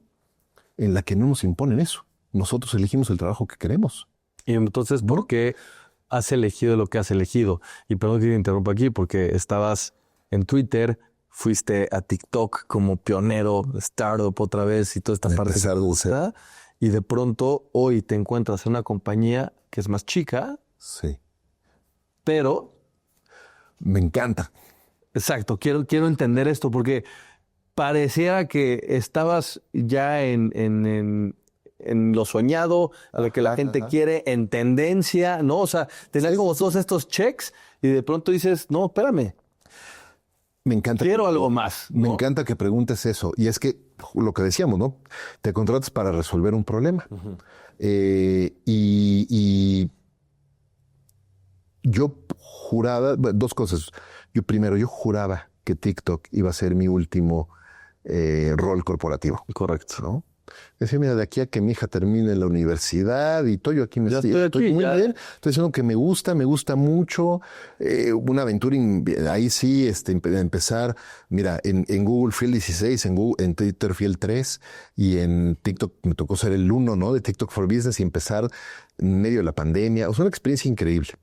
en la que no nos imponen eso. Nosotros elegimos el trabajo que queremos. Y entonces, ¿por qué has elegido lo que has elegido? Y perdón que te interrumpa aquí, porque estabas en Twitter, fuiste a TikTok como pionero, startup otra vez y toda esta parte. Y de pronto hoy te encuentras en una compañía que es más chica. Sí. Pero me encanta. Exacto, quiero entender esto porque pareciera que estabas ya en lo soñado, a lo que la gente quiere, en tendencia, ¿no? O sea, tener como todos estos checks y de pronto dices, no, espérame. Me encanta. Quiero algo más. Me encanta que preguntes eso. Y es que lo que decíamos, ¿no? Te contratas para resolver un problema. Y yo juraba, bueno, 2 cosas. Yo juraba que TikTok iba a ser mi último rol corporativo. Correcto. ¿No? Decía, mira, de aquí a que mi hija termine la universidad y todo, yo aquí estoy muy bien. Estoy diciendo que me gusta mucho. Una aventura, ahí sí, empezar. Mira, en Google fui el 16, en Twitter fui el 3 y en TikTok me tocó ser el 1, ¿no? De TikTok for Business y empezar en medio de la pandemia. O sea, una experiencia increíble.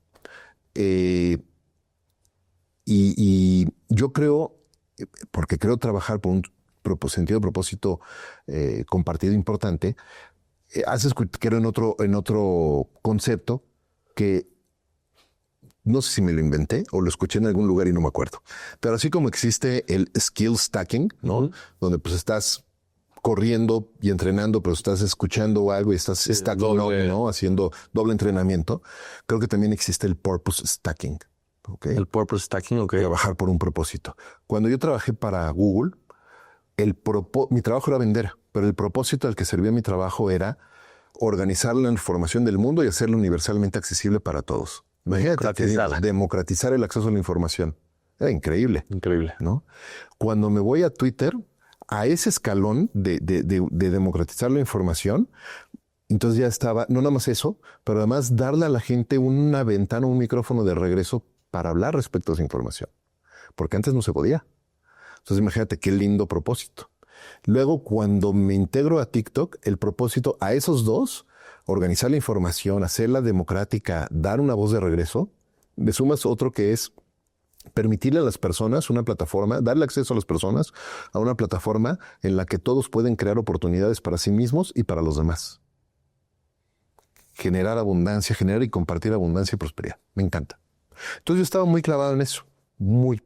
Y yo creo, porque creo trabajar por un sentido de propósito compartido importante, haces que en otro concepto que no sé si me lo inventé o lo escuché en algún lugar y no me acuerdo. Pero así como existe el skill stacking, ¿no? Donde pues estás corriendo y entrenando, pero estás escuchando algo y estás stacking, ¿no? Haciendo doble entrenamiento. Creo que también existe el purpose stacking. ¿Okay? El purpose stacking, ok. Trabajar por un propósito. Cuando yo trabajé para Google, mi trabajo era vender, pero el propósito al que servía mi trabajo era organizar la información del mundo y hacerla universalmente accesible para todos. Imagínate, democratizar el acceso a la información. Era increíble. Increíble. ¿No? Cuando me voy a Twitter, a ese escalón de democratizar la información, entonces ya estaba, no nada más eso, pero además darle a la gente una ventana, un micrófono de regreso para hablar respecto a esa información. Porque antes no se podía. Entonces imagínate qué lindo propósito. Luego, cuando me integro a TikTok, el propósito a esos dos, organizar la información, hacerla democrática, dar una voz de regreso, le sumas otro que es permitirle a las personas una plataforma, darle acceso a las personas a una plataforma en la que todos pueden crear oportunidades para sí mismos y para los demás. Generar abundancia, generar y compartir abundancia y prosperidad. Me encanta. Entonces yo estaba muy clavado en eso. Muy.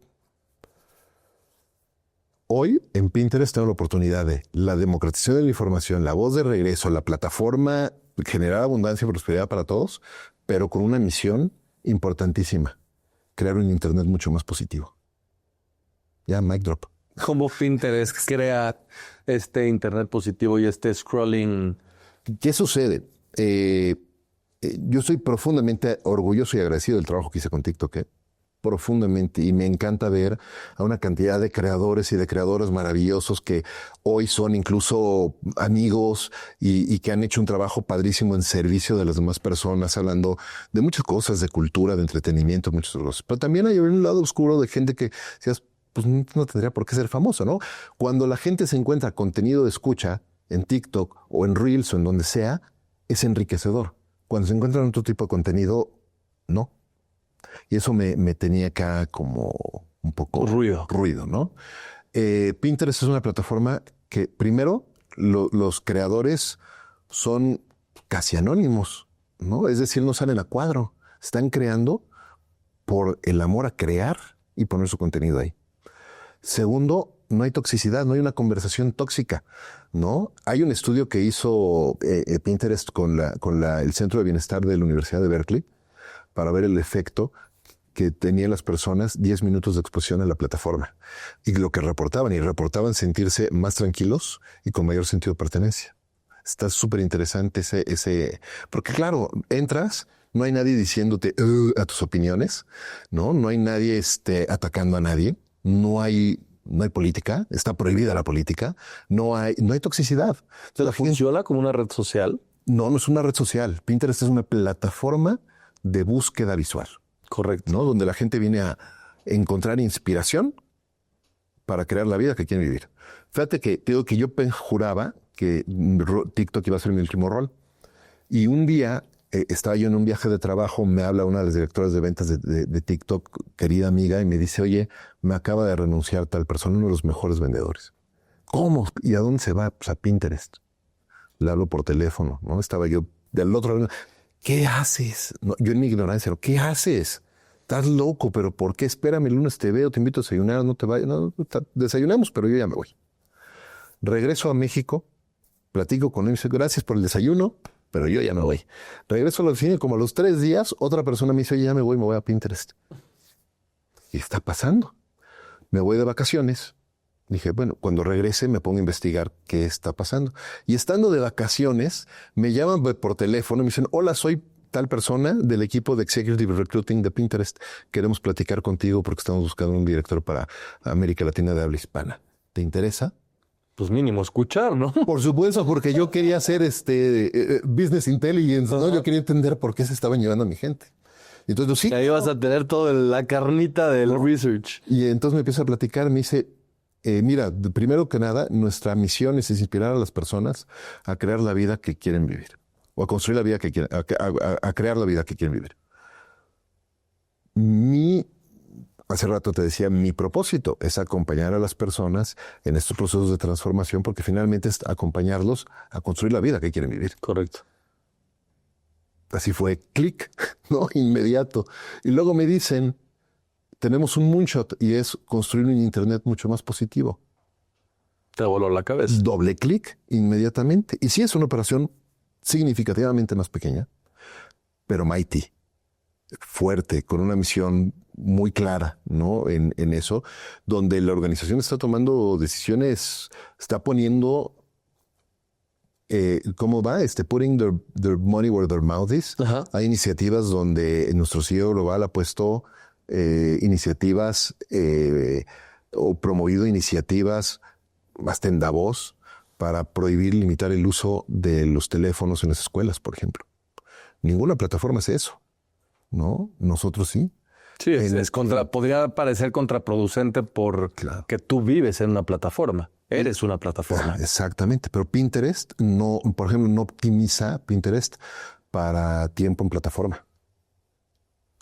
Hoy en Pinterest tengo la oportunidad de la democratización de la información, la voz de regreso, la plataforma, generar abundancia y prosperidad para todos, pero con una misión importantísima: crear un Internet mucho más positivo. Ya, mic drop. ¿Cómo Pinterest crea este Internet positivo y este scrolling? ¿Qué sucede? Yo estoy profundamente orgulloso y agradecido del trabajo que hice con TikTok. Profundamente, y me encanta ver a una cantidad de creadores y de creadoras maravillosos que hoy son incluso amigos y que han hecho un trabajo padrísimo en servicio de las demás personas, hablando de muchas cosas, de cultura, de entretenimiento, muchas cosas. Pero también hay un lado oscuro de gente que decías, pues no tendría por qué ser famoso, ¿no? Cuando la gente se encuentra contenido de escucha en TikTok o en Reels o en donde sea, es enriquecedor. Cuando se encuentra en otro tipo de contenido, no. Y eso me tenía acá como un poco ruido, ¿no? Pinterest es una plataforma que primero los creadores son casi anónimos, ¿no? Es decir, no salen a cuadro. Están creando por el amor a crear y poner su contenido ahí. Segundo, no hay toxicidad, no hay una conversación tóxica, ¿no? Hay un estudio que hizo Pinterest con el Centro de Bienestar de la Universidad de Berkeley para ver el efecto que tenían las personas 10 minutos de exposición a la plataforma. Y lo que reportaban sentirse más tranquilos y con mayor sentido de pertenencia. Está súper interesante ese... Porque claro, entras, no hay nadie diciéndote a tus opiniones, ¿no? No hay nadie atacando a nadie, no hay política, está prohibida la política, no hay toxicidad. Entonces, ¿funciona como una red social? No es una red social. Pinterest es una plataforma de búsqueda visual. Correcto. ¿No? Donde la gente viene a encontrar inspiración para crear la vida que quieren vivir. Fíjate que te digo que yo juraba que TikTok iba a ser mi último rol. Y un día estaba yo en un viaje de trabajo, me habla una de las directoras de ventas de TikTok, querida amiga, y me dice, oye, me acaba de renunciar tal persona, uno de los mejores vendedores. ¿Cómo? ¿Y a dónde se va? Pues a Pinterest. Le hablo por teléfono, ¿no? Estaba yo del otro lado. ¿Qué haces? No, yo en mi ignorancia, ¿qué haces? Estás loco, pero ¿por qué? Espérame, el lunes te veo, te invito a desayunar, no te vayas. No, desayunamos, pero yo ya me voy. Regreso a México, platico con él, me dice, gracias por el desayuno, pero yo ya me voy. Regreso a la oficina y como a los 3 días, otra persona me dice, oye, ya me voy a Pinterest. ¿Qué está pasando? Me voy de vacaciones. Dije, bueno, cuando regrese me pongo a investigar qué está pasando. Y estando de vacaciones, me llaman por teléfono y me dicen, hola, soy tal persona del equipo de Executive Recruiting de Pinterest. Queremos platicar contigo porque estamos buscando un director para América Latina de habla hispana. ¿Te interesa? Pues mínimo escuchar, ¿no? Por supuesto, porque yo quería hacer business intelligence, ¿no? Yo quería entender por qué se estaban llevando a mi gente. Entonces, sí. Y ahí vas a tener toda la carnita del research. Y entonces me empieza a platicar, me dice, mira, primero que nada, nuestra misión es inspirar a las personas a crear la vida que quieren vivir. O a construir la vida que quieren, a crear la vida que quieren vivir. Hace rato te decía, mi propósito es acompañar a las personas en estos procesos de transformación porque finalmente es acompañarlos a construir la vida que quieren vivir. Correcto. Así fue, clic, ¿no? Inmediato. Y luego me dicen, tenemos un moonshot y es construir un Internet mucho más positivo. Te voló la cabeza. Doble clic inmediatamente. Y sí es una operación significativamente más pequeña, pero mighty, fuerte, con una misión muy clara, ¿no? En eso, donde la organización está tomando decisiones, está poniendo, ¿cómo va? Putting their money where their mouth is. Ajá. Hay iniciativas donde nuestro CEO global ha puesto iniciativas o promovido iniciativas hasta en Davos para prohibir y limitar el uso de los teléfonos en las escuelas, por ejemplo. Ninguna plataforma hace eso, ¿no? Nosotros sí. Sí, podría parecer contraproducente porque tú vives en una plataforma. Eres una plataforma. Exactamente, pero Pinterest no, por ejemplo, no optimiza Pinterest para tiempo en plataforma.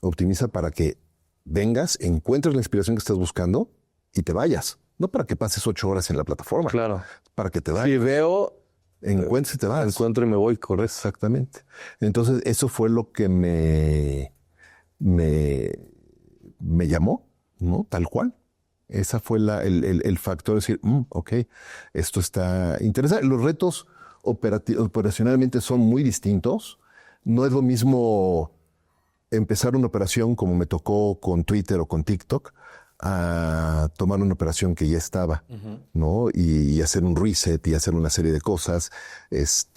Optimiza para que vengas, encuentres la inspiración que estás buscando y te vayas. No para que pases 8 horas en la plataforma. Claro. Para que te vayas. Si veo, encuentres y te vas. Encuentro y me voy, correcto. Exactamente. Entonces, eso fue lo que me llamó, ¿no? Tal cual. Esa fue el factor de decir, ok, esto está interesante. Los retos operacionalmente son muy distintos. No es lo mismo empezar una operación como me tocó con Twitter o con TikTok a tomar una operación que ya estaba, ¿no? Y hacer un reset y hacer una serie de cosas. No es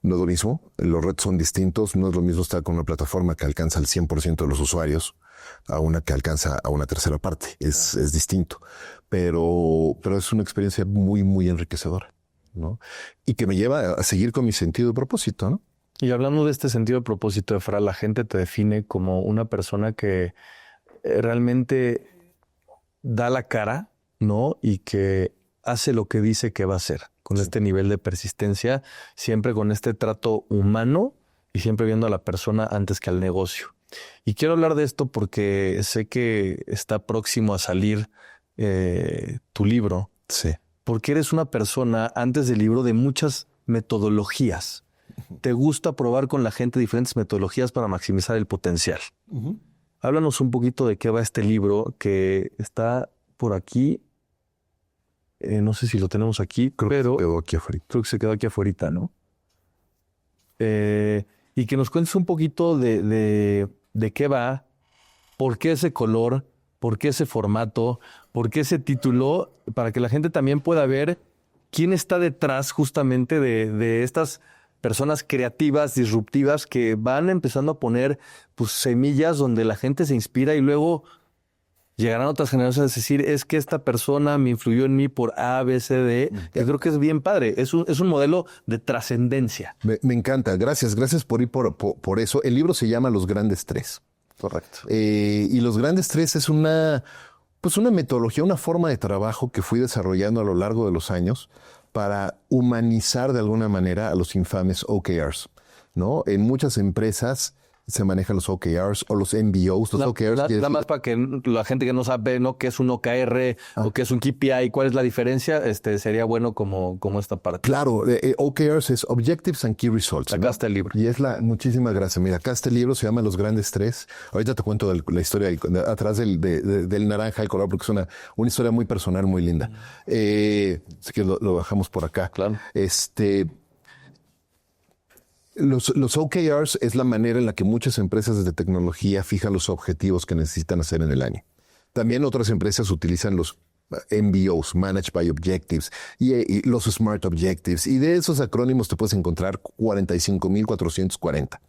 lo mismo. Los retos son distintos. No es lo mismo estar con una plataforma que alcanza al 100% de los usuarios a una que alcanza a una tercera parte. Es distinto. Pero es una experiencia muy, muy enriquecedora, ¿no? Y que me lleva a seguir con mi sentido de propósito, ¿no? Y hablando de este sentido de propósito, Efra, la gente te define como una persona que realmente da la cara, ¿no? Y que hace lo que dice que va a hacer, con este nivel de persistencia, siempre con este trato humano y siempre viendo a la persona antes que al negocio. Y quiero hablar de esto porque sé que está próximo a salir tu libro. Sí. Porque eres una persona, antes del libro, de muchas metodologías. Te gusta probar con la gente diferentes metodologías para maximizar el potencial. Háblanos un poquito de qué va este libro que está por aquí. No sé si lo tenemos aquí, pero creo que se quedó aquí afuera, ¿no? Y que nos cuentes un poquito de qué va, por qué ese color, por qué ese formato, por qué ese título, para que la gente también pueda ver quién está detrás justamente de estas personas creativas, disruptivas, que van empezando a poner pues, semillas donde la gente se inspira y luego llegarán otras generaciones a decir, es que esta persona me influyó en mí por A, B, C, D. Yo creo que es bien padre. Es un modelo de trascendencia. Me encanta. Gracias por ir por eso. El libro se llama Los Grandes Tres. Correcto. Y Los Grandes Tres es una metodología, una forma de trabajo que fui desarrollando a lo largo de los años para humanizar de alguna manera a los infames OKRs, ¿no? En muchas empresas se manejan los OKRs o los MBOs. Los OKRs. Nada más para que la gente que no sabe, ¿no?, qué es un OKR o qué es un KPI, cuál es la diferencia, sería bueno como esta parte. Claro, OKRs es Objectives and Key Results. Acá está el libro. Y muchísimas gracias. Mira, acá está el libro, se llama Los Grandes Tres. Ahorita te cuento la historia atrás del naranja, el color, porque es una historia muy personal, muy linda. Así que lo bajamos por acá. Claro. Los OKRs es la manera en la que muchas empresas de tecnología fijan los objetivos que necesitan hacer en el año. También otras empresas utilizan los MBOs, Managed by Objectives, y los Smart Objectives. Y de esos acrónimos te puedes encontrar 45,440.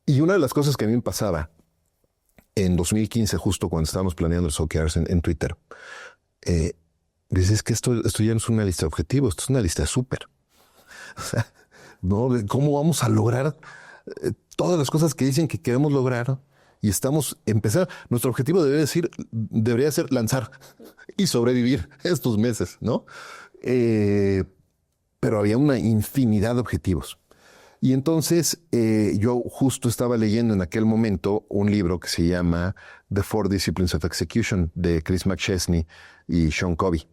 Y una de las cosas que a mí me pasaba en 2015, justo cuando estábamos planeando los OKRs en Twitter, dices que esto ya no es una lista de objetivos, esto es una lista de súper. O sea, ¿no? ¿Cómo vamos a lograr todas las cosas que dicen que queremos lograr? Y estamos empezando. Nuestro objetivo debería ser lanzar y sobrevivir estos meses, ¿no? Pero había una infinidad de objetivos. Y entonces yo justo estaba leyendo en aquel momento un libro que se llama The Four Disciplines of Execution de Chris McChesney y Sean Covey.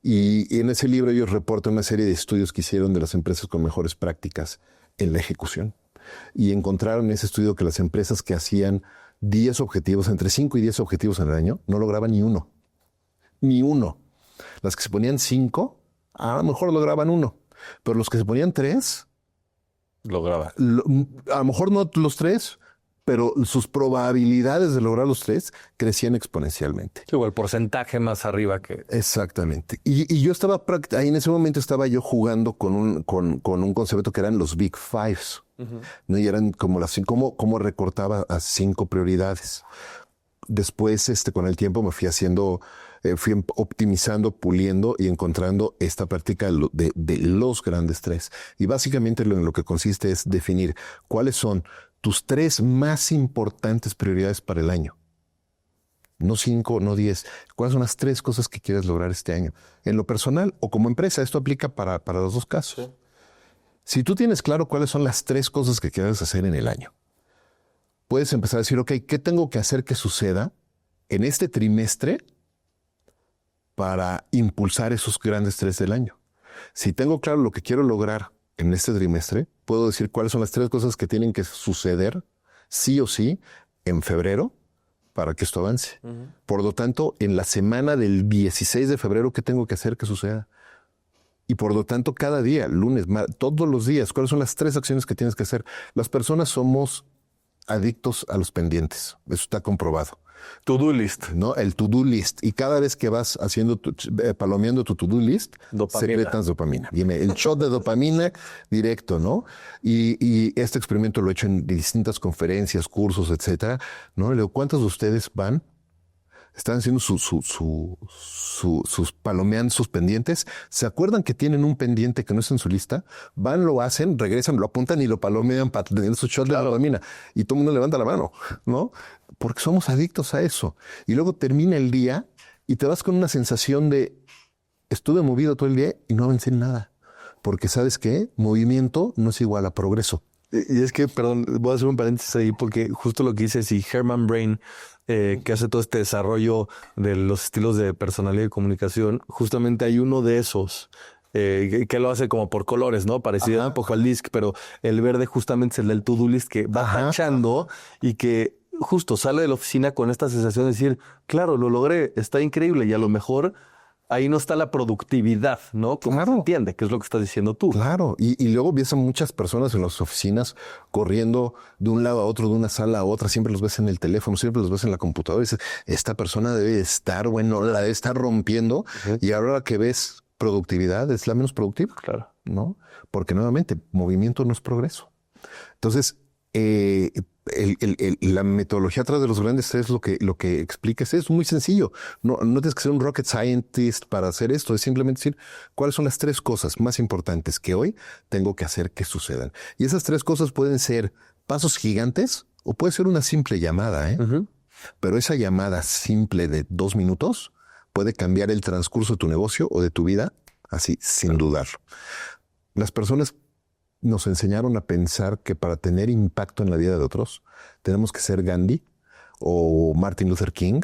Y en ese libro ellos reportan una serie de estudios que hicieron de las empresas con mejores prácticas en la ejecución. Y encontraron en ese estudio que las empresas que hacían 10 objetivos, entre 5 y 10 objetivos en el año, no lograban ni uno. Ni uno. Las que se ponían 5, a lo mejor lograban uno. Pero los que se ponían 3, Lograba. a lo mejor no los 3, pero sus probabilidades de lograr los 3 crecían exponencialmente. Sí, o el porcentaje más arriba que... Exactamente. Y yo estaba, ahí en ese momento estaba yo jugando con un concepto que eran los Big Fives. ¿No? Y eran como cómo recortaba a 5 prioridades. Después, con el tiempo me fui haciendo, fui optimizando, puliendo y encontrando esta práctica de los grandes 3. Y básicamente en lo que consiste es definir cuáles son tus 3 más importantes prioridades para el año. No 5, no 10. ¿Cuáles son las 3 cosas que quieres lograr este año? En lo personal o como empresa, esto aplica para los dos casos. Sí. Si tú tienes claro cuáles son las 3 cosas que quieres hacer en el año, puedes empezar a decir, ok, ¿qué tengo que hacer que suceda en este trimestre para impulsar esos grandes 3 del año? Si tengo claro lo que quiero lograr en este trimestre, puedo decir cuáles son las 3 cosas que tienen que suceder sí o sí en febrero para que esto avance. Por lo tanto, en la semana del 16 de febrero, ¿qué tengo que hacer que suceda? Y por lo tanto, cada día, lunes, todos los días, ¿cuáles son las 3 acciones que tienes que hacer? Las personas somos adictos a los pendientes. Eso está comprobado. To-do list. ¿No? El to-do list. Y cada vez que vas haciendo palomeando tu to-do list, secretas dopamina. Dime, el shot de dopamina directo, ¿no? Y este experimento lo he hecho en distintas conferencias, cursos, etcétera, ¿no? Le digo, ¿cuántos de ustedes están haciendo sus palomeando sus pendientes? ¿Se acuerdan que tienen un pendiente que no está en su lista? Van, lo hacen, regresan, lo apuntan y lo palomean para tener su shot de dopamina. Y todo el mundo levanta la mano, ¿no? Porque somos adictos a eso. Y luego termina el día y te vas con una sensación de estuve movido todo el día y no avancé en nada. Porque ¿sabes qué? Movimiento no es igual a progreso. Y es que, perdón, voy a hacer un paréntesis ahí porque justo lo que dice si Herman Brain, que hace todo este desarrollo de los estilos de personalidad y comunicación, justamente hay uno de esos que lo hace como por colores, ¿no? Parecido un poco al DISC, pero el verde justamente es el del to-do list que va tachando y que justo sale de la oficina con esta sensación de decir, claro, lo logré, está increíble y a lo mejor ahí no está la productividad, ¿no? Como se entiende, que es lo que estás diciendo tú. Claro, y luego ves a muchas personas en las oficinas corriendo de un lado a otro, de una sala a otra, siempre los ves en el teléfono, siempre los ves en la computadora y dices, esta persona debe estar, la debe estar rompiendo, y ahora que ves productividad, es la menos productiva. Claro. ¿No? Porque nuevamente, movimiento no es progreso. Entonces, la metodología atrás de los grandes 3 lo que explica es muy sencillo. No tienes que ser un rocket scientist para hacer esto. Es simplemente decir cuáles son las 3 cosas más importantes que hoy tengo que hacer que sucedan. Y esas 3 cosas pueden ser pasos gigantes o puede ser una simple llamada, ¿eh? Pero esa llamada simple de 2 minutos puede cambiar el transcurso de tu negocio o de tu vida así, sin dudarlo. Las personas nos enseñaron a pensar que para tener impacto en la vida de otros tenemos que ser Gandhi o Martin Luther King,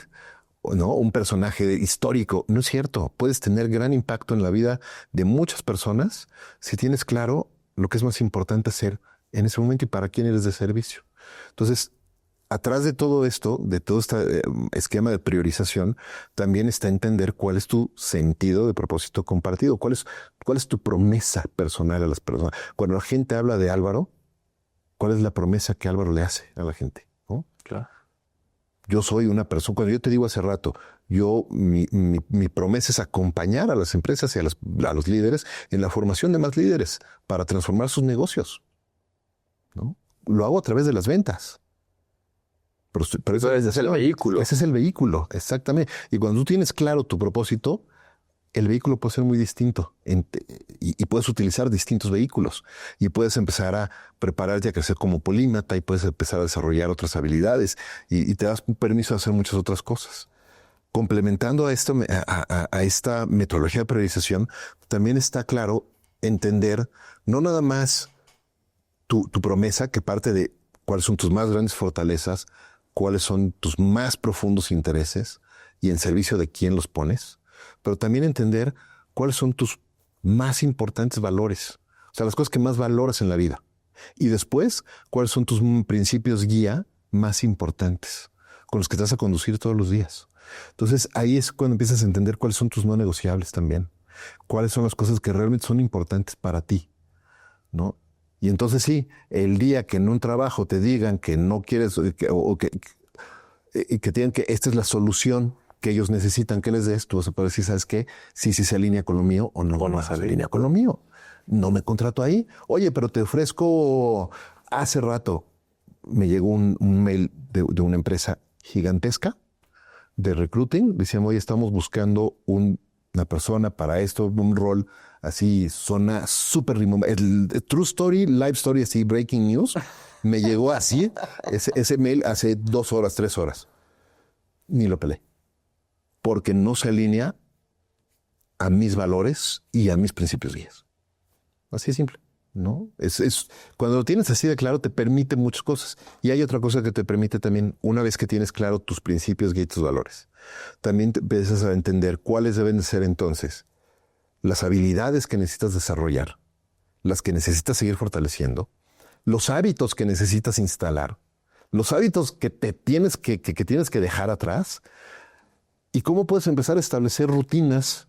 ¿no? Un personaje histórico. No es cierto. Puedes tener gran impacto en la vida de muchas personas si tienes claro lo que es más importante hacer en ese momento y para quién eres de servicio. Entonces, atrás de todo esto, de todo este esquema de priorización, también está entender cuál es tu sentido de propósito compartido, cuál es tu promesa personal a las personas. Cuando la gente habla de Álvaro, ¿cuál es la promesa que Álvaro le hace a la gente? ¿No? Claro. Yo soy una persona, cuando yo te digo hace rato, mi promesa es acompañar a las empresas y a los líderes en la formación de más líderes para transformar sus negocios, ¿no? Lo hago a través de las ventas. Pero ese es el vehículo. Ese es el vehículo, exactamente. Y cuando tú tienes claro tu propósito, el vehículo puede ser muy distinto y puedes utilizar distintos vehículos y puedes empezar a prepararte a crecer como polímata y puedes empezar a desarrollar otras habilidades y te das permiso de hacer muchas otras cosas. Complementando a esta metodología de priorización, también está claro entender no nada más tu promesa, que parte de cuáles son tus más grandes fortalezas, cuáles son tus más profundos intereses y en servicio de quién los pones, pero también entender cuáles son tus más importantes valores, o sea, las cosas que más valoras en la vida, Y después, ¿cuáles son tus principios guía más importantes con los que te vas a conducir todos los días? Entonces, ahí es cuando empiezas a entender cuáles son tus no negociables también. Cuáles son las cosas que realmente son importantes para ti, ¿no? Y entonces sí, el día que en un trabajo te digan que no quieres que tienen que esta es la solución que ellos necesitan que les des, tú vas a poder decir, ¿sabes qué? Sí se alinea con lo mío o no se alinea con lo mío. No me contrato ahí. Oye, pero te ofrezco, hace rato me llegó un mail de una empresa gigantesca de recruiting. Decían, oye, estamos buscando una persona para esto, un rol así, zona súper remote. El True Story, Live Story, así, Breaking News. Me llegó así, ese mail hace 2 horas, 3 horas. Ni lo pelé. Porque no se alinea a mis valores y a mis principios guías. Así de simple, ¿no? Cuando lo tienes así de claro, te permite muchas cosas. Y hay otra cosa que te permite también, una vez que tienes claro tus principios guías y tus valores, también te empiezas a entender cuáles deben de ser entonces las habilidades que necesitas desarrollar, las que necesitas seguir fortaleciendo, los hábitos que necesitas instalar, los hábitos que tienes que dejar atrás, y cómo puedes empezar a establecer rutinas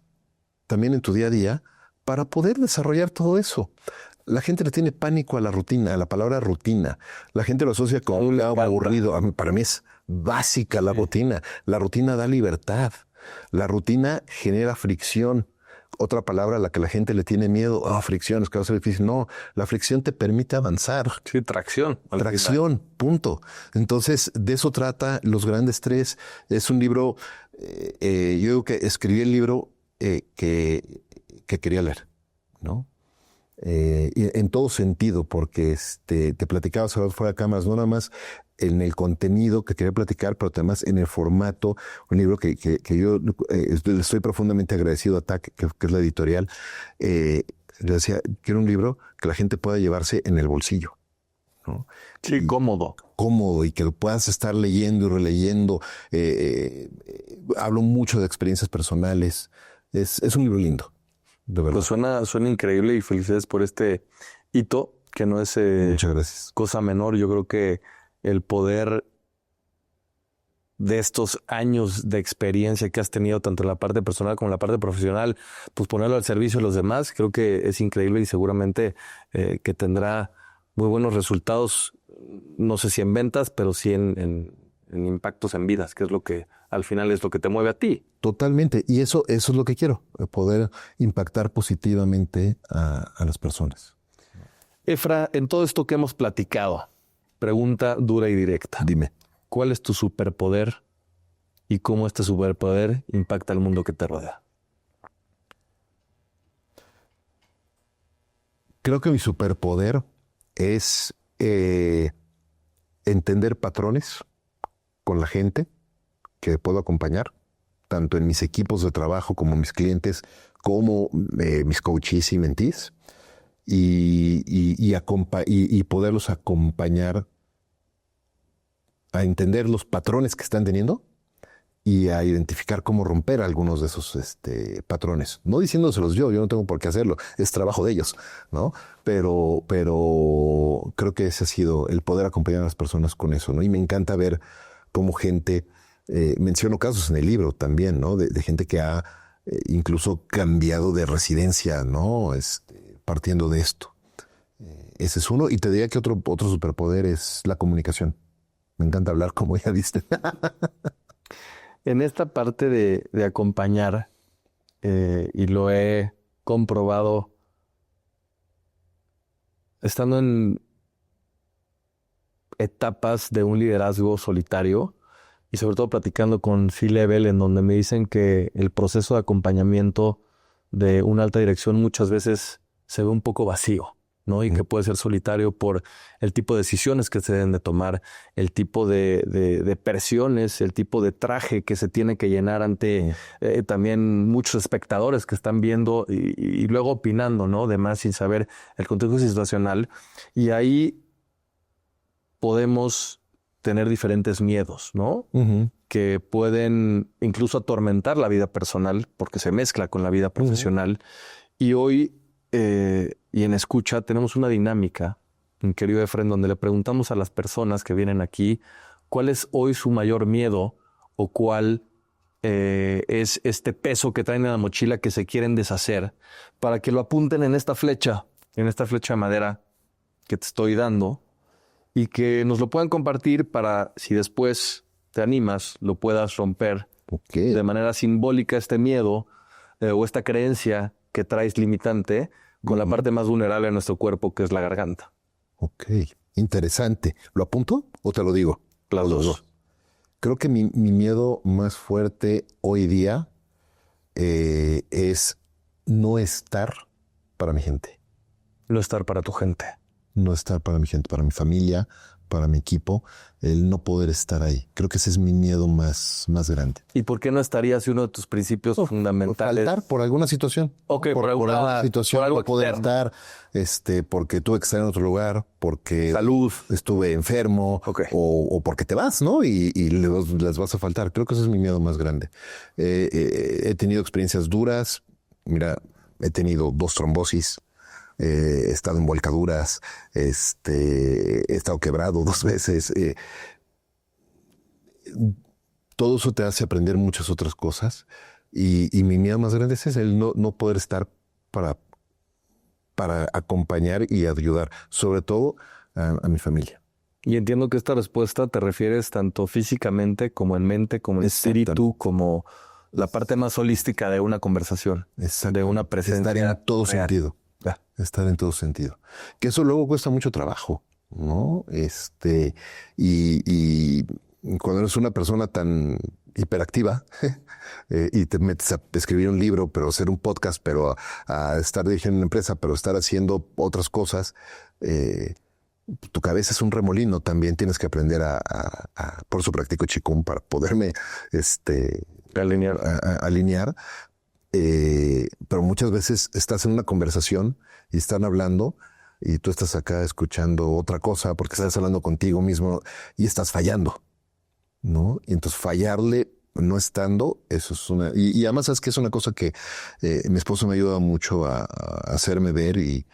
también en tu día a día para poder desarrollar todo eso. La gente le tiene pánico a la rutina, a la palabra rutina. La gente lo asocia con algo aburrido. Para mí es básica la rutina. La rutina da libertad. La rutina genera fricción. Otra palabra a la que la gente le tiene miedo, fricción, es que va a ser difícil. No, la fricción te permite avanzar. Sí, tracción. Tracción, punto. Entonces, de eso trata Los Grandes Tres. Es un libro, yo digo que escribí el libro que quería leer, ¿no? Y en todo sentido, porque te platicaba fuera de cámaras, no nada más en el contenido que quería platicar, pero además en el formato, un libro que yo estoy profundamente agradecido a TAC, que es la editorial. Le decía, quiero un libro que la gente pueda llevarse en el bolsillo, ¿no? Sí, cómodo. Cómodo, y que lo puedas estar leyendo y releyendo. Hablo mucho de experiencias personales. Es un libro lindo. De verdad. Pues suena increíble y felicidades por este hito, que no es muchas gracias. Cosa menor. Yo creo que el poder de estos años de experiencia que has tenido, tanto en la parte personal como en la parte profesional, pues ponerlo al servicio de los demás, creo que es increíble y seguramente que tendrá muy buenos resultados, no sé si en ventas, pero sí en impactos en vidas, que es lo que al final es lo que te mueve a ti. Totalmente. Y eso es lo que quiero, poder impactar positivamente a las personas. Efra, en todo esto que hemos platicado, pregunta dura y directa. Dime. ¿Cuál es tu superpoder y cómo este superpoder impacta el mundo que te rodea? Creo que mi superpoder es entender patrones con la gente que puedo acompañar, tanto en mis equipos de trabajo como mis clientes, como mis coaches y mentees, y poderlos acompañar a entender los patrones que están teniendo y a identificar cómo romper algunos de esos patrones. No diciéndoselos yo no tengo por qué hacerlo, es trabajo de ellos, ¿no? Pero creo que ese ha sido el poder acompañar a las personas con eso, ¿no? Y me encanta ver cómo gente, menciono casos en el libro también, ¿no? De gente que ha incluso cambiado de residencia, ¿no? Partiendo de esto. Ese es uno. Y te diría que otro superpoder es la comunicación. Me encanta hablar, como ya viste. En esta parte de acompañar, y lo he comprobado estando en etapas de un liderazgo solitario y sobre todo platicando con C-Level, en donde me dicen que el proceso de acompañamiento de una alta dirección muchas veces se ve un poco vacío, ¿no? Y que puede ser solitario por el tipo de decisiones que se deben de tomar, el tipo de presiones, el tipo de traje que se tiene que llenar ante también muchos espectadores que están viendo y luego opinando, ¿no? De más sin saber el contexto situacional. Y ahí podemos tener diferentes miedos, ¿no? Uh-huh. Que pueden incluso atormentar la vida personal porque se mezcla con la vida profesional. Uh-huh. Y hoy... y en escucha tenemos una dinámica mi querido Efraín, donde le preguntamos a las personas que vienen aquí cuál es hoy su mayor miedo o cuál es este peso que traen en la mochila que se quieren deshacer, para que lo apunten en esta flecha de madera que te estoy dando, y que nos lo puedan compartir para, si después te animas, lo puedas romper de manera simbólica este miedo o esta creencia que traes limitante con la parte más vulnerable de nuestro cuerpo, que es la garganta. Ok, interesante. ¿Lo apunto o te lo digo? Las dos. Creo que mi miedo más fuerte hoy día es no estar para mi gente. No estar para tu gente. No estar para mi gente, para mi familia, para mi equipo, el no poder estar ahí. Creo que ese es mi miedo más grande. ¿Y por qué no estarías si uno de tus principios fundamentales? Faltar por alguna situación. Ok, por alguna situación, por algo no poder externo. estar, porque tuve que estar en otro lugar, porque Salud. estuve enfermo, o porque te vas, ¿no? Y les vas a faltar. Creo que ese es mi miedo más grande. He tenido experiencias duras. Mira, he tenido 2 trombosis. He estado en volcaduras, he estado quebrado 2 veces. Todo eso te hace aprender muchas otras cosas. Y mi miedo más grande es el no poder estar para acompañar y ayudar, sobre todo a mi familia. Y entiendo que esta respuesta te refieres tanto físicamente como en mente, como en espíritu, como la parte más holística de una conversación, de una presencia. Estar en todo real. sentido. Estar en todo sentido. Que eso luego cuesta mucho trabajo, ¿no? Y cuando eres una persona tan hiperactiva y te metes a escribir un libro, pero hacer un podcast, pero a estar dirigiendo una empresa, pero estar haciendo otras cosas, tu cabeza es un remolino. También tienes que aprender por eso practico Qigong para poderme alinear. Pero muchas veces estás en una conversación y están hablando y tú estás acá escuchando otra cosa porque estás hablando contigo mismo y estás fallando, ¿no? Y entonces fallarle no estando, eso es una... Y además es que es una cosa que mi esposo me ayuda mucho a hacerme ver y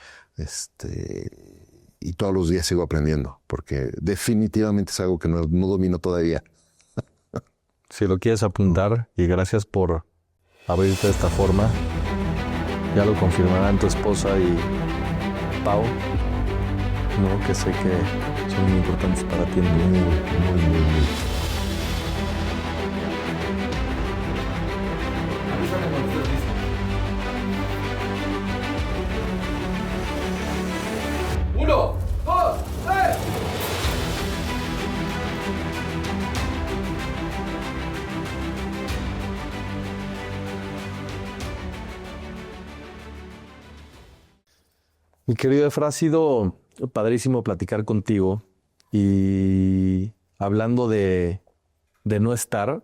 todos los días sigo aprendiendo porque definitivamente es algo que no domino todavía. Si lo quieres apuntar, y gracias por abrirte de esta forma, ya lo confirmarán tu esposa y Pau, ¿no? Que sé que son muy importantes para ti. Muy. ¡Uno, dos, tres! Mi querido Efra, ha sido padrísimo platicar contigo, y hablando de no estar,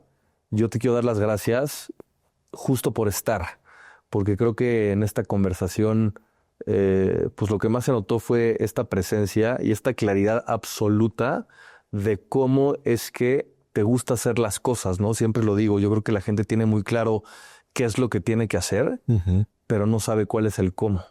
yo te quiero dar las gracias justo por estar, porque creo que en esta conversación pues lo que más se notó fue esta presencia y esta claridad absoluta de cómo es que te gusta hacer las cosas, ¿no? Siempre lo digo, yo creo que la gente tiene muy claro qué es lo que tiene que hacer, pero no sabe cuál es el cómo.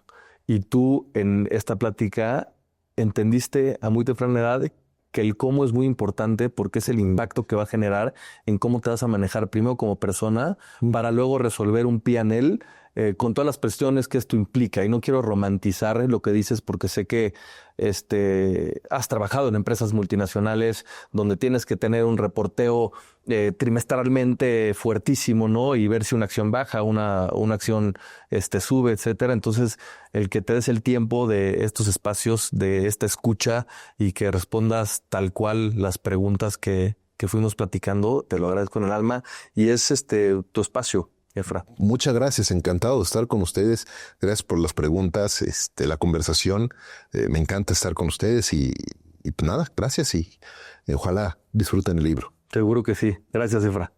Y tú en esta plática entendiste a muy temprana edad que el cómo es muy importante porque es el impacto que va a generar en cómo te vas a manejar primero como persona para luego resolver un P&L con todas las presiones que esto implica. Y no quiero romantizar lo que dices porque sé que has trabajado en empresas multinacionales donde tienes que tener un reporteo trimestralmente fuertísimo, ¿no? Y ver si una acción baja, una acción sube, etcétera. Entonces, el que te des el tiempo de estos espacios, de esta escucha y que respondas tal cual las preguntas que fuimos platicando, te lo agradezco en el alma. Y es tu espacio, Efra. Muchas gracias, encantado de estar con ustedes. Gracias por las preguntas, la conversación. Me encanta estar con ustedes y pues nada, gracias y ojalá disfruten el libro. Seguro que sí. Gracias, Efra.